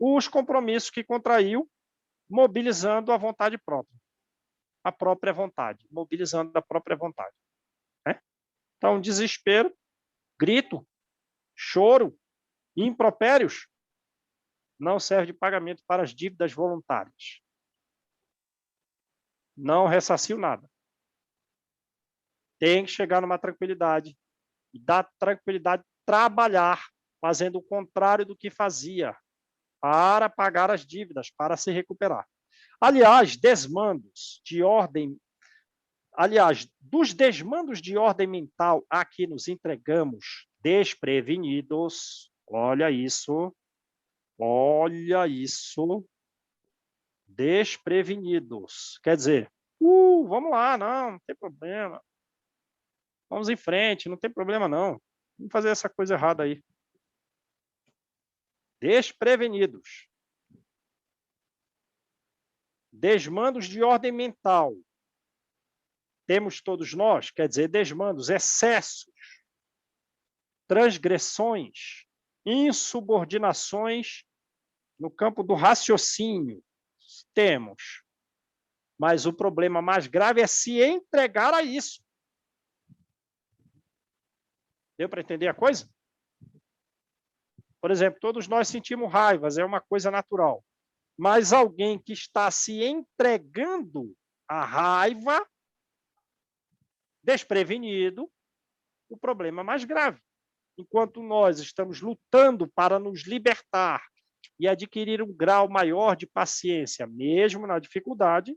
os compromissos que contraiu, mobilizando a vontade própria. A própria vontade, mobilizando a própria vontade. Né? Então, desespero, grito, choro e impropérios não serve de pagamento para as dívidas voluntárias. Não ressarciu nada. Tem que chegar numa tranquilidade e da tranquilidade trabalhar, fazendo o contrário do que fazia, para pagar as dívidas, para se recuperar. Aliás, dos desmandos de ordem mental a que nos entregamos desprevenidos, olha isso, desprevenidos. Quer dizer, vamos lá, não tem problema. Vamos em frente, não tem problema não. Vamos fazer essa coisa errada aí. Desprevenidos. Desmandos de ordem mental. Temos todos nós, quer dizer, desmandos, excessos, transgressões, insubordinações no campo do raciocínio. Temos. Mas o problema mais grave é se entregar a isso. Deu para entender a coisa? Por exemplo, todos nós sentimos raivas, é uma coisa natural. Mas alguém que está se entregando à raiva, desprevenido, o problema é mais grave. Enquanto nós estamos lutando para nos libertar e adquirir um grau maior de paciência, mesmo na dificuldade,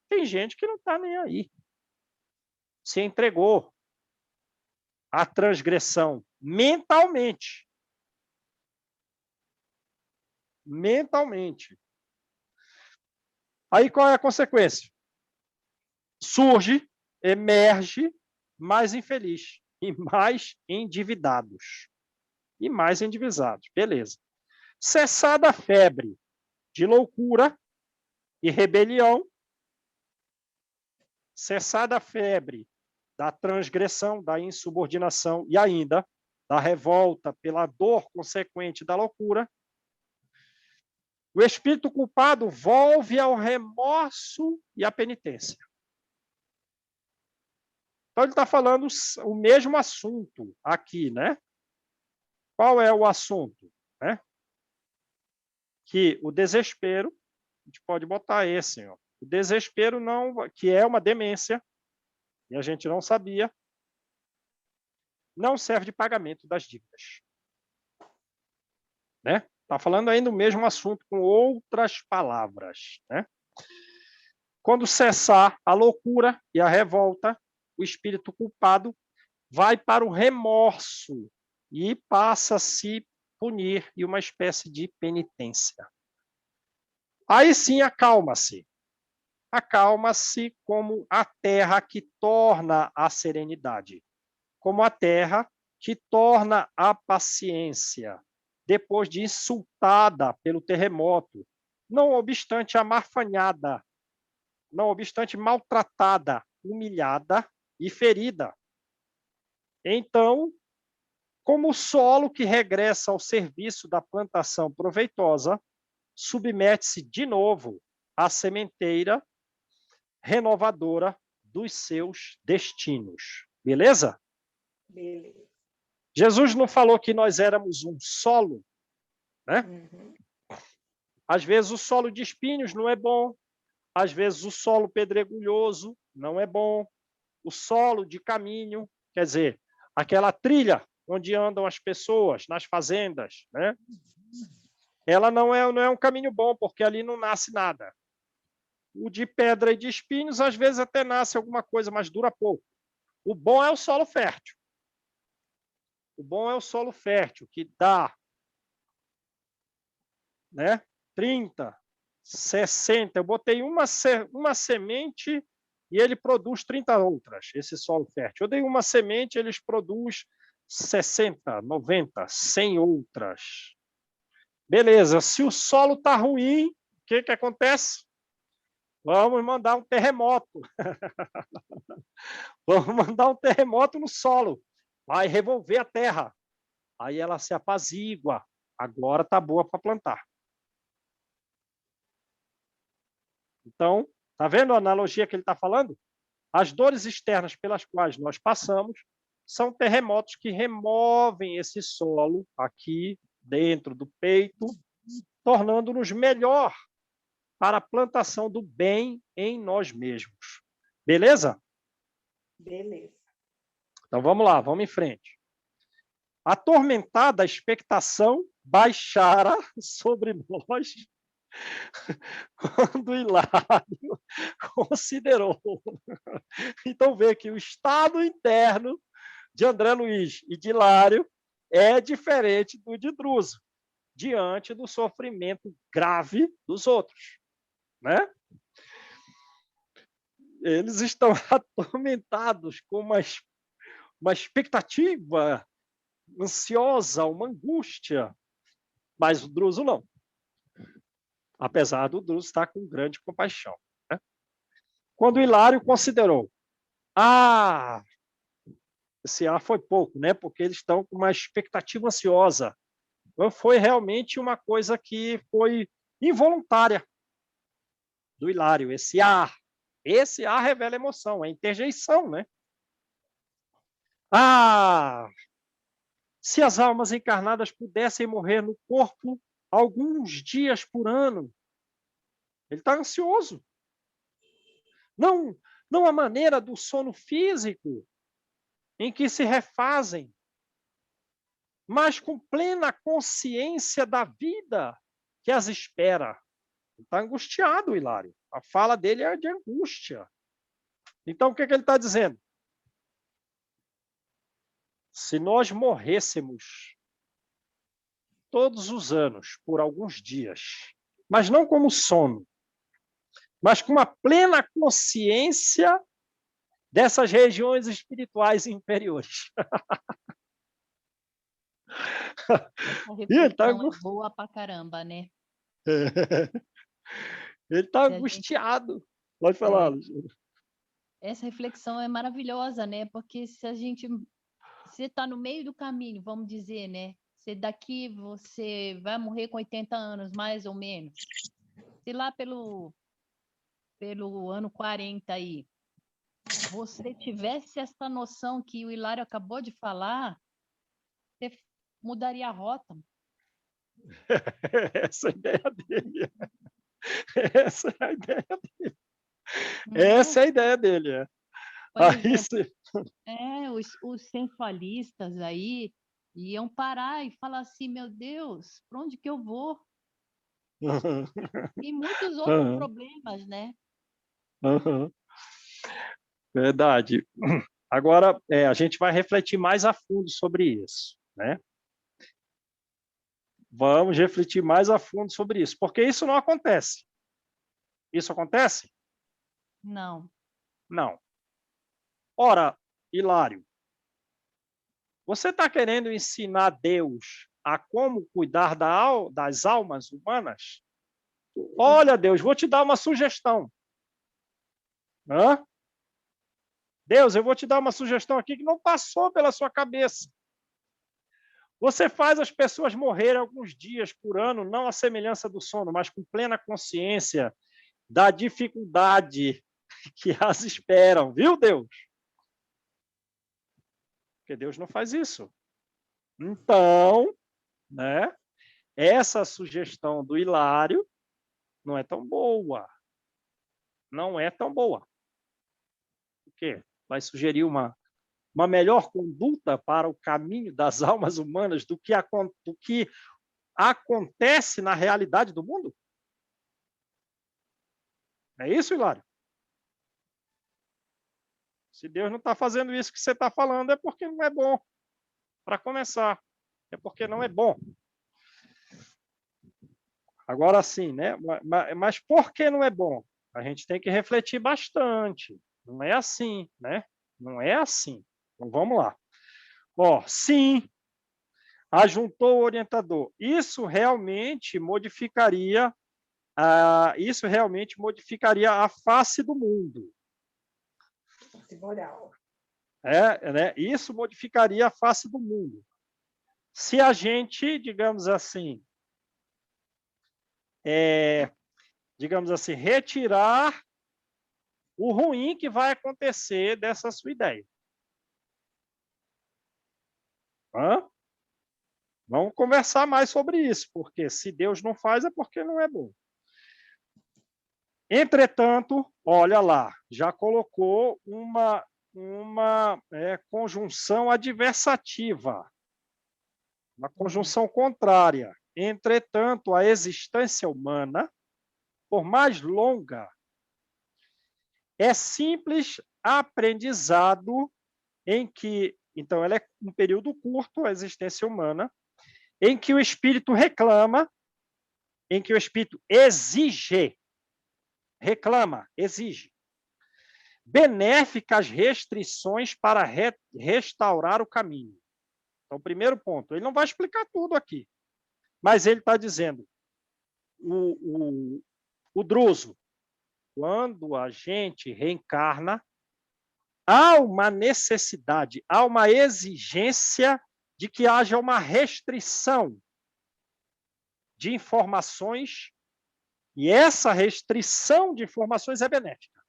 tem gente que não está nem aí. Se entregou à transgressão mentalmente. Mentalmente. Aí qual é a consequência? Surge, emerge mais infeliz. e mais endividados. E mais endividados, beleza. Cessada a febre de loucura e rebelião, cessada a febre da transgressão, da insubordinação e ainda da revolta pela dor consequente da loucura, o espírito culpado volve ao remorso e à penitência. Então, ele está falando o mesmo assunto aqui, né? Qual é o assunto? Né? Que o desespero, a gente pode botar esse, ó, o desespero não, que é uma demência, e a gente não sabia, não serve de pagamento das dívidas. Né? Está falando ainda o mesmo assunto com outras palavras. Né? Quando cessar a loucura e a revolta, o espírito culpado vai para o remorso e passa a se punir e uma espécie de penitência. Aí sim, acalma-se. Acalma-se como a terra que torna a serenidade, como a terra que torna a paciência, depois de insultada pelo terremoto, não obstante amarfanhada, não obstante maltratada, humilhada e ferida. Então, como o solo que regressa ao serviço da plantação proveitosa, submete-se de novo à sementeira renovadora dos seus destinos. Beleza? Beleza. Jesus não falou que nós éramos um solo, né? Uhum. Às vezes o solo de espinhos não é bom, às vezes o solo pedregulhoso não é bom, o solo de caminho, quer dizer, aquela trilha onde andam as pessoas nas fazendas, né? Ela não é um caminho bom, porque ali não nasce nada. O de pedra e de espinhos, às vezes até nasce alguma coisa, mas dura pouco. O bom é o solo fértil. O bom é o solo fértil, que dá, né, 30, 60. Eu botei uma semente e ele produz 30 outras, esse solo fértil. Eu dei uma semente, eles produzem 60, 90, 100 outras. Beleza, se o solo está ruim, o que acontece? Vamos mandar um terremoto. Vamos mandar um terremoto no solo. Vai revolver a terra. Aí ela se apazigua. Agora está boa para plantar. Então, está vendo a analogia que ele está falando? As dores externas pelas quais nós passamos são terremotos que removem esse solo aqui dentro do peito, tornando-nos melhor para a plantação do bem em nós mesmos. Beleza? Beleza. Então vamos lá, vamos em frente. Atormentada a expectação baixara sobre nós quando Hilário considerou. Então vê que o estado interno de André Luiz e de Hilário é diferente do de Druso, diante do sofrimento grave dos outros. Né? Eles estão atormentados com uma expectativa ansiosa, uma angústia, mas o Druso não. Apesar do Druso estar com grande compaixão. Né? Quando Hilário considerou, esse foi pouco, né? Porque eles estão com uma expectativa ansiosa. Então, foi realmente uma coisa que foi involuntária do Hilário, esse ar. Esse ar revela emoção, é interjeição, né? Se as almas encarnadas pudessem morrer no corpo alguns dias por ano. Ele está ansioso. Não a maneira do sono físico, em que se refazem, mas com plena consciência da vida que as espera. Está angustiado, Hilário. A fala dele é de angústia. Então, o que ele está dizendo? Se nós morrêssemos todos os anos, por alguns dias, mas não como sono, mas com uma plena consciência dessas regiões espirituais inferiores. Essa Ele tá, reflexão é boa pra caramba, né? ele tá Se a gente- angustiado. Pode falar, É. Alexandre. Essa reflexão é maravilhosa, né? Porque se a gente... Você está no meio do caminho, vamos dizer, né? Você vai morrer com 80 anos, mais ou menos. Se lá pelo ano 40 aí, você tivesse essa noção que o Hilário acabou de falar, você mudaria a rota. Essa é a ideia dele. Essa é a ideia. Não é? Essa é a ideia dele. É. Por Aí exemplo, você- os sensualistas aí iam parar e falar assim, meu Deus, para onde que eu vou? E muitos outros Aham, problemas, né? aham. Verdade. Agora, a gente vai refletir mais a fundo sobre isso, né? Vamos refletir mais a fundo sobre isso, porque isso não acontece. Isso acontece? Não. Não. Ora, Hilário, você está querendo ensinar Deus a como cuidar das almas humanas? Olha, Deus, vou te dar uma sugestão. Hã? Deus, eu vou te dar uma sugestão aqui que não passou pela sua cabeça. Você faz as pessoas morrerem alguns dias por ano, não à semelhança do sono, mas com plena consciência da dificuldade que as esperam, viu, Deus? Porque Deus não faz isso. Então, né, essa sugestão do Hilário não é tão boa. Não é tão boa. Por quê? Vai sugerir uma melhor conduta para o caminho das almas humanas do que acontece na realidade do mundo? É isso, Hilário? Se Deus não está fazendo isso que você está falando, é porque não é bom. Para começar, é porque não é bom. Agora sim, né? Mas por que não é bom? A gente tem que refletir bastante. Não é assim, né? Não é assim. Então vamos lá. Ó, sim, ajuntou o orientador. Isso realmente modificaria a face do mundo. Moral. Né? Isso modificaria a face do mundo. Se a gente, digamos assim, retirar o ruim que vai acontecer dessa sua ideia. Hã? Vamos conversar mais sobre isso, porque se Deus não faz, é porque não é bom. Entretanto, olha lá, já colocou uma conjunção adversativa, uma conjunção contrária. Entretanto, a existência humana, por mais longa, é simples aprendizado em que, então, ela é um período curto, a existência humana, em que o espírito reclama, em que o espírito exige, reclama, exige, benéficas restrições para restaurar o caminho. Então, primeiro ponto, ele não vai explicar tudo aqui, mas ele está dizendo, o Druso, quando a gente reencarna, há uma necessidade, há uma exigência de que haja uma restrição de informações, e essa restrição de informações é benéfica.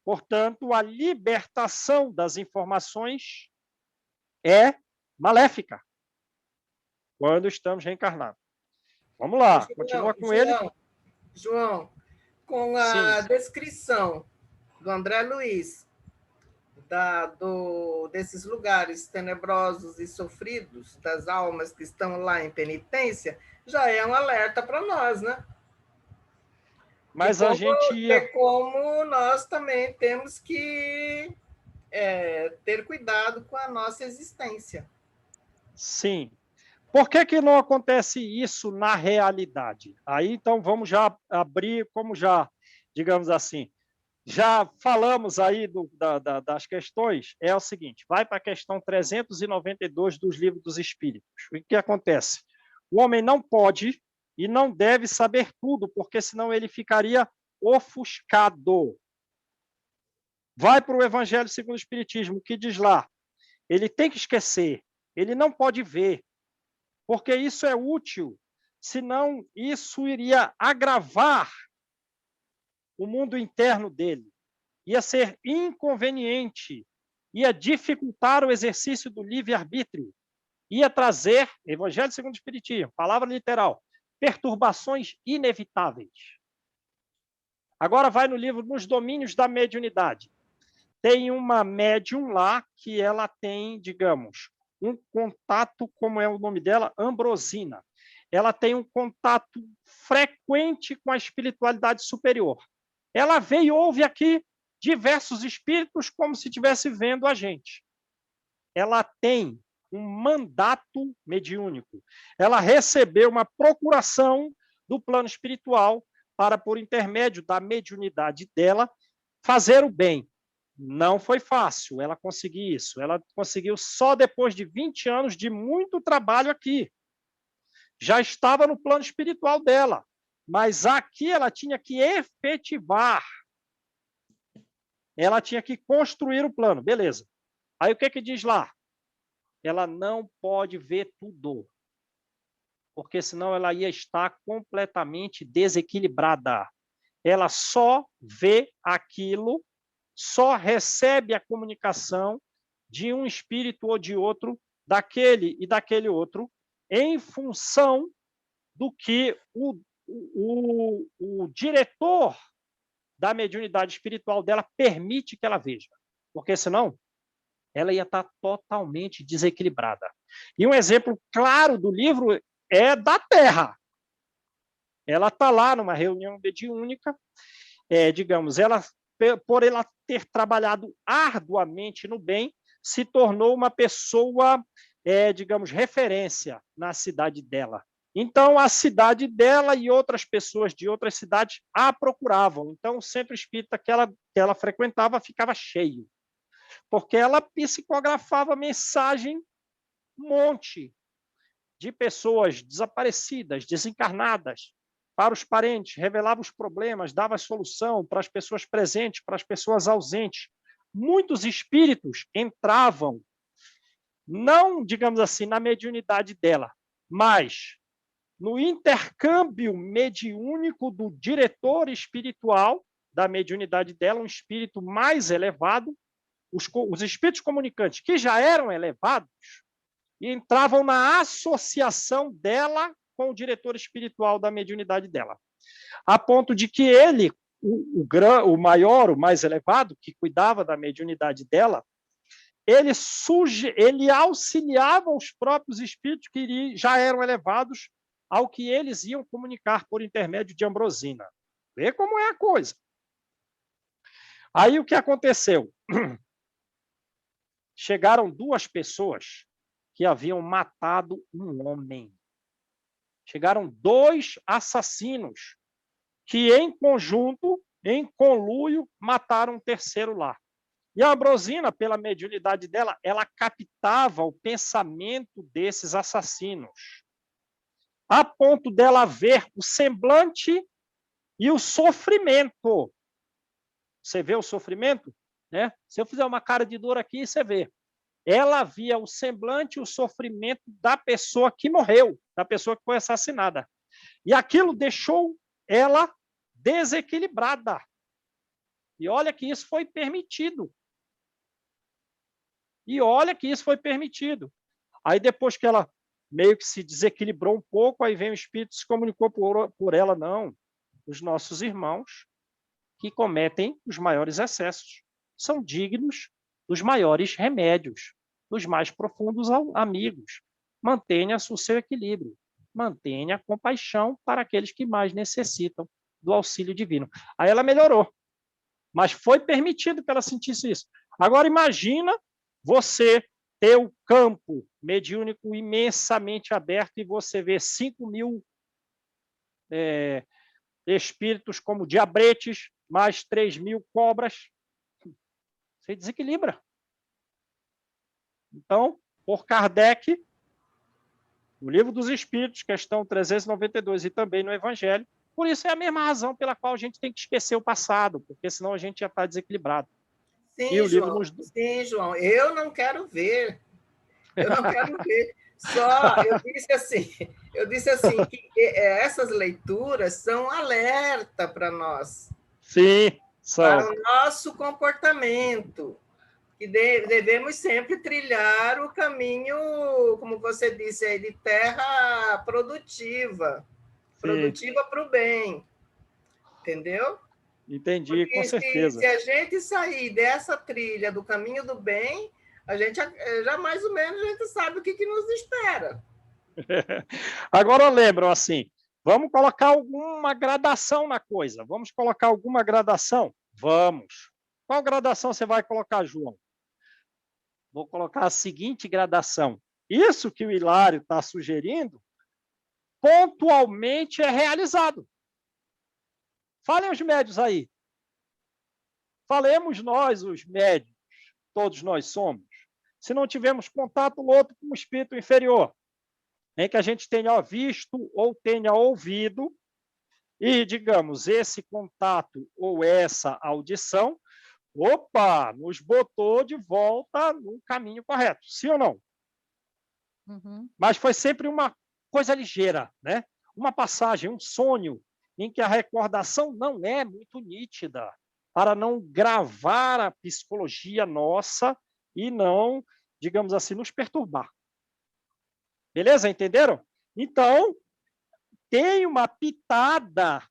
Portanto, a libertação das informações é maléfica quando estamos reencarnados. Vamos lá, continua com ele. João, com Sim. a descrição do André Luiz desses lugares tenebrosos e sofridos, das almas que estão lá em penitência, já é um alerta para nós, né? Mas a gente ia... como nós também temos que ter cuidado com a nossa existência. Sim. Por que não acontece isso na realidade? Aí, então, vamos já abrir, como já digamos assim, já falamos aí das questões, é o seguinte, vai para a questão 392 dos Livros dos Espíritos. O que acontece? O homem não pode e não deve saber tudo, porque senão ele ficaria ofuscado. Vai para o Evangelho segundo o Espiritismo, que diz lá, ele tem que esquecer, ele não pode ver, porque isso é útil, senão isso iria agravar o mundo interno dele, ia ser inconveniente, ia dificultar o exercício do livre-arbítrio, ia trazer, Evangelho segundo o Espiritismo, palavra literal, perturbações inevitáveis. Agora vai no livro Nos Domínios da Mediunidade. Tem uma médium lá que ela tem, digamos, um contato, como é o nome dela? Ambrosina. Ela tem um contato frequente com a espiritualidade superior. Ela vê e ouve aqui diversos espíritos como se estivesse vendo a gente. Ela tem um mandato mediúnico. Ela recebeu uma procuração do plano espiritual para, por intermédio da mediunidade dela, fazer o bem. Não foi fácil ela conseguir isso. Ela conseguiu só depois de 20 anos de muito trabalho aqui. Já estava no plano espiritual dela, mas aqui ela tinha que efetivar. Ela tinha que construir o plano, beleza. Aí o que diz lá? Ela não pode ver tudo, porque senão ela ia estar completamente desequilibrada. Ela só vê aquilo, só recebe a comunicação de um espírito ou de outro, daquele e daquele outro, em função do que o diretor da mediunidade espiritual dela permite que ela veja. Porque senão ela ia estar totalmente desequilibrada. E um exemplo claro do livro é da Terra. Ela está lá numa reunião mediúnica, digamos, ela, por ela ter trabalhado arduamente no bem, se tornou uma pessoa, digamos, referência na cidade dela. Então, a cidade dela e outras pessoas de outras cidades a procuravam. Então, o centro espírita que ela frequentava ficava cheio, porque ela psicografava mensagem um monte de pessoas desaparecidas, desencarnadas, para os parentes, revelava os problemas, dava solução para as pessoas presentes, para as pessoas ausentes. Muitos espíritos entravam, não, digamos assim, na mediunidade dela, mas no intercâmbio mediúnico do diretor espiritual da mediunidade dela, um espírito mais elevado, os espíritos comunicantes que já eram elevados, e entravam na associação dela com o diretor espiritual da mediunidade dela, a ponto de que ele, o maior, o mais elevado, que cuidava da mediunidade dela, ele auxiliava os próprios espíritos que já eram elevados ao que eles iam comunicar por intermédio de Ambrosina. Vê como é a coisa. Aí o que aconteceu? Chegaram duas pessoas que haviam matado um homem. Chegaram dois assassinos que, em conjunto, em conluio, mataram um terceiro lá. E a Ambrosina, pela mediunidade dela, ela captava o pensamento desses assassinos, a ponto dela ver o semblante e o sofrimento. Você vê o sofrimento? Né? Se eu fizer uma cara de dor aqui, você vê. Ela via o semblante e o sofrimento da pessoa que morreu, da pessoa que foi assassinada. E aquilo deixou ela desequilibrada. E olha que isso foi permitido. Aí depois que ela meio que se desequilibrou um pouco, aí vem o espírito e se comunicou por ela, não. Os nossos irmãos que cometem os maiores excessos são dignos dos maiores remédios, dos mais profundos amigos. Mantenha o seu equilíbrio, mantenha a compaixão para aqueles que mais necessitam do auxílio divino. Aí ela melhorou, mas foi permitido que ela sentisse isso. Agora imagina você ter o campo mediúnico imensamente aberto e você vê 5.000 espíritos como diabretes, mais 3.000 cobras, você desequilibra. Então, por Kardec, no Livro dos Espíritos, questão 392, e também no Evangelho, por isso é a mesma razão pela qual a gente tem que esquecer o passado, porque senão a gente já está desequilibrado. Sim, João, eu não quero ver. Eu não quero ver. Só, eu disse assim que essas leituras são alerta para nós. Sim, são. Para o nosso comportamento. Que devemos sempre trilhar o caminho, como você disse aí, de terra produtiva. Sim. Produtiva para o bem. Entendeu? Entendi, porque com certeza. Se a gente sair dessa trilha do caminho do bem, a gente já mais ou menos a gente sabe o que nos espera. Agora lembram assim, vamos colocar alguma gradação na coisa. Vamos colocar alguma gradação? Vamos. Qual gradação você vai colocar, João? Vou colocar a seguinte gradação. Isso que o Hilário está sugerindo, pontualmente é realizado. Falem os médios aí. Falemos nós, os médios, todos nós somos. Se não tivermos contato outro com o espírito inferior, em que a gente tenha visto ou tenha ouvido, e, digamos, esse contato ou essa audição, opa, nos botou de volta no caminho correto, sim ou não? Uhum. Mas foi sempre uma coisa ligeira, né? Uma passagem, um sonho, em que a recordação não é muito nítida, para não gravar a psicologia nossa e não, digamos assim, nos perturbar. Beleza? Entenderam? Então, tem uma pitada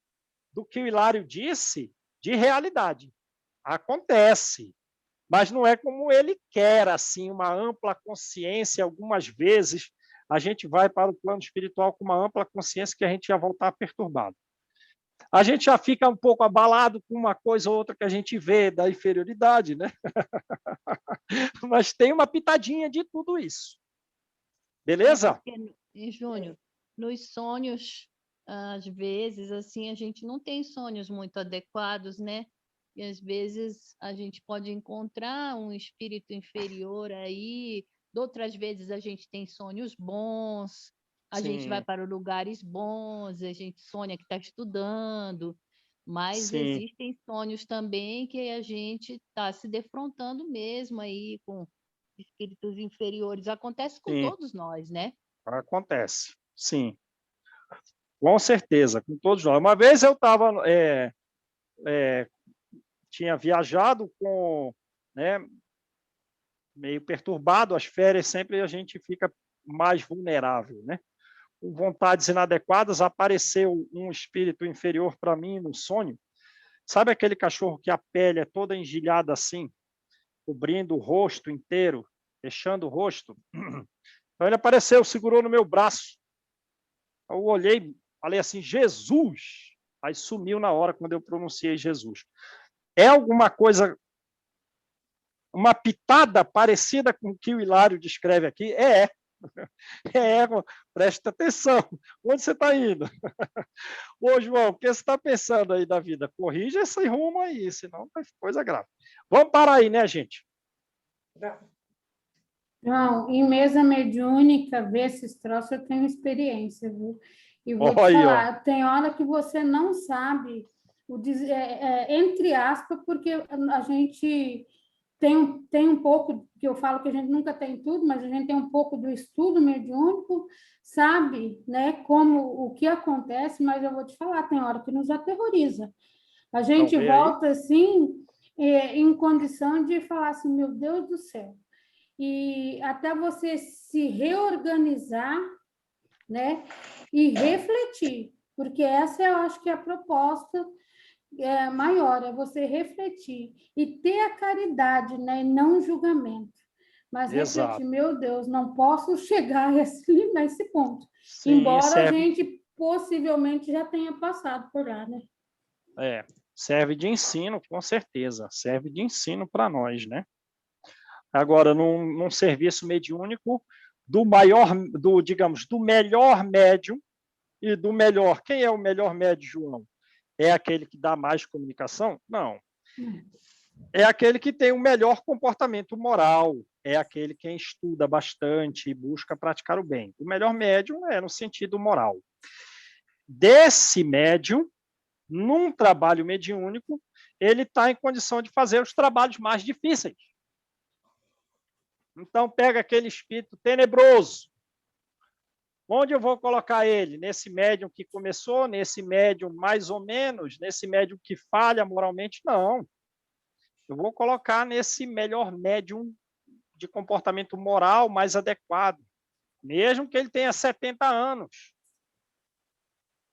do que o Hilário disse de realidade. Acontece, mas não é como ele quer, assim, uma ampla consciência. Algumas vezes a gente vai para o plano espiritual com uma ampla consciência que a gente já voltar perturbado. A gente já fica um pouco abalado com uma coisa ou outra que a gente vê da inferioridade, né? Mas tem uma pitadinha de tudo isso. Beleza? E, Júnior, nos sonhos, às vezes, assim, a gente não tem sonhos muito adequados, né? E às vezes a gente pode encontrar um espírito inferior aí, outras vezes a gente tem sonhos bons, a gente vai para lugares bons, a gente sonha que está estudando, mas existem sonhos também que a gente está se defrontando mesmo aí com espíritos inferiores. Acontece com todos nós, né? Acontece, sim. Com certeza, com todos nós. Uma vez eu estava... tinha viajado com, né, meio perturbado, as férias sempre a gente fica mais vulnerável, né? Com vontades inadequadas, apareceu um espírito inferior para mim no sonho. Sabe aquele cachorro que a pele é toda engilhada assim, cobrindo o rosto inteiro, fechando o rosto? Então ele apareceu, segurou no meu braço. Eu olhei, falei assim, Jesus! Aí sumiu na hora quando eu pronunciei Jesus. É alguma coisa, uma pitada parecida com o que o Hilário descreve aqui? Presta atenção. Onde você está indo? Ô, João, o que você está pensando aí da vida? Corrija esse rumo aí, senão é coisa grave. Vamos parar aí, né, gente? João, em mesa mediúnica, ver esses troços, eu tenho experiência, viu? E vou te falar, tem hora que você não sabe... entre aspas, porque a gente tem um pouco, que eu falo que a gente nunca tem tudo, mas a gente tem um pouco do estudo mediúnico, sabe, né, como o que acontece, mas eu vou te falar, tem hora que nos aterroriza. A gente volta, assim, em condição de falar assim, meu Deus do céu, e até você se reorganizar, né, e refletir, porque essa eu acho que é a proposta maior, é você refletir e ter a caridade, né, e não o julgamento. Mas refletir, meu Deus, não posso chegar nesse ponto. Sim, embora a gente possivelmente já tenha passado por lá, né? Serve de ensino, com certeza. Serve de ensino para nós, né? Agora, num serviço mediúnico, digamos, do melhor médium e do melhor. Quem é o melhor médium, João? é aquele que dá mais comunicação? Não. É aquele que tem o melhor comportamento moral, é aquele que estuda bastante e busca praticar o bem. O melhor médium é no sentido moral. Desse médium, num trabalho mediúnico, ele está em condição de fazer os trabalhos mais difíceis. Então, pega aquele espírito tenebroso. Onde eu vou colocar ele? Nesse médium que começou, nesse médium mais ou menos, nesse médium que falha moralmente? Não. Eu vou colocar nesse melhor médium de comportamento moral mais adequado, mesmo que ele tenha 70 anos.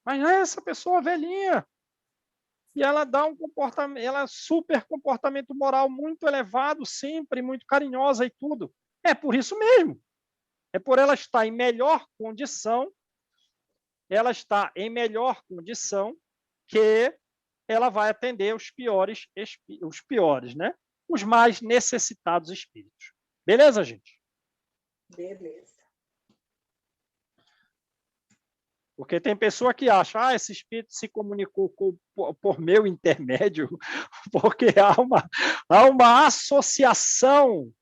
Mas essa pessoa velhinha, e ela dá um comportamento, ela super comportamento moral muito elevado, sempre muito carinhosa e tudo. É por isso mesmo. É por ela estar em melhor condição, ela está em melhor condição que ela vai atender os piores, né? Os mais necessitados espíritos. Beleza, gente? Beleza. Porque tem pessoa que acha, esse espírito se comunicou por meu intermédio, porque há uma associação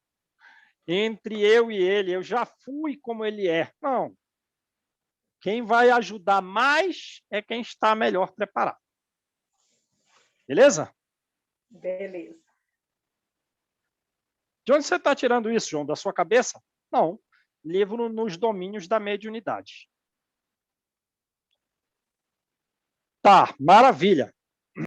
entre eu e ele, eu já fui como ele é. Não. Quem vai ajudar mais é quem está melhor preparado. Beleza? Beleza. De onde você está tirando isso, João? Da sua cabeça? Não. Livro Nos Domínios da Mediunidade. Tá, maravilha.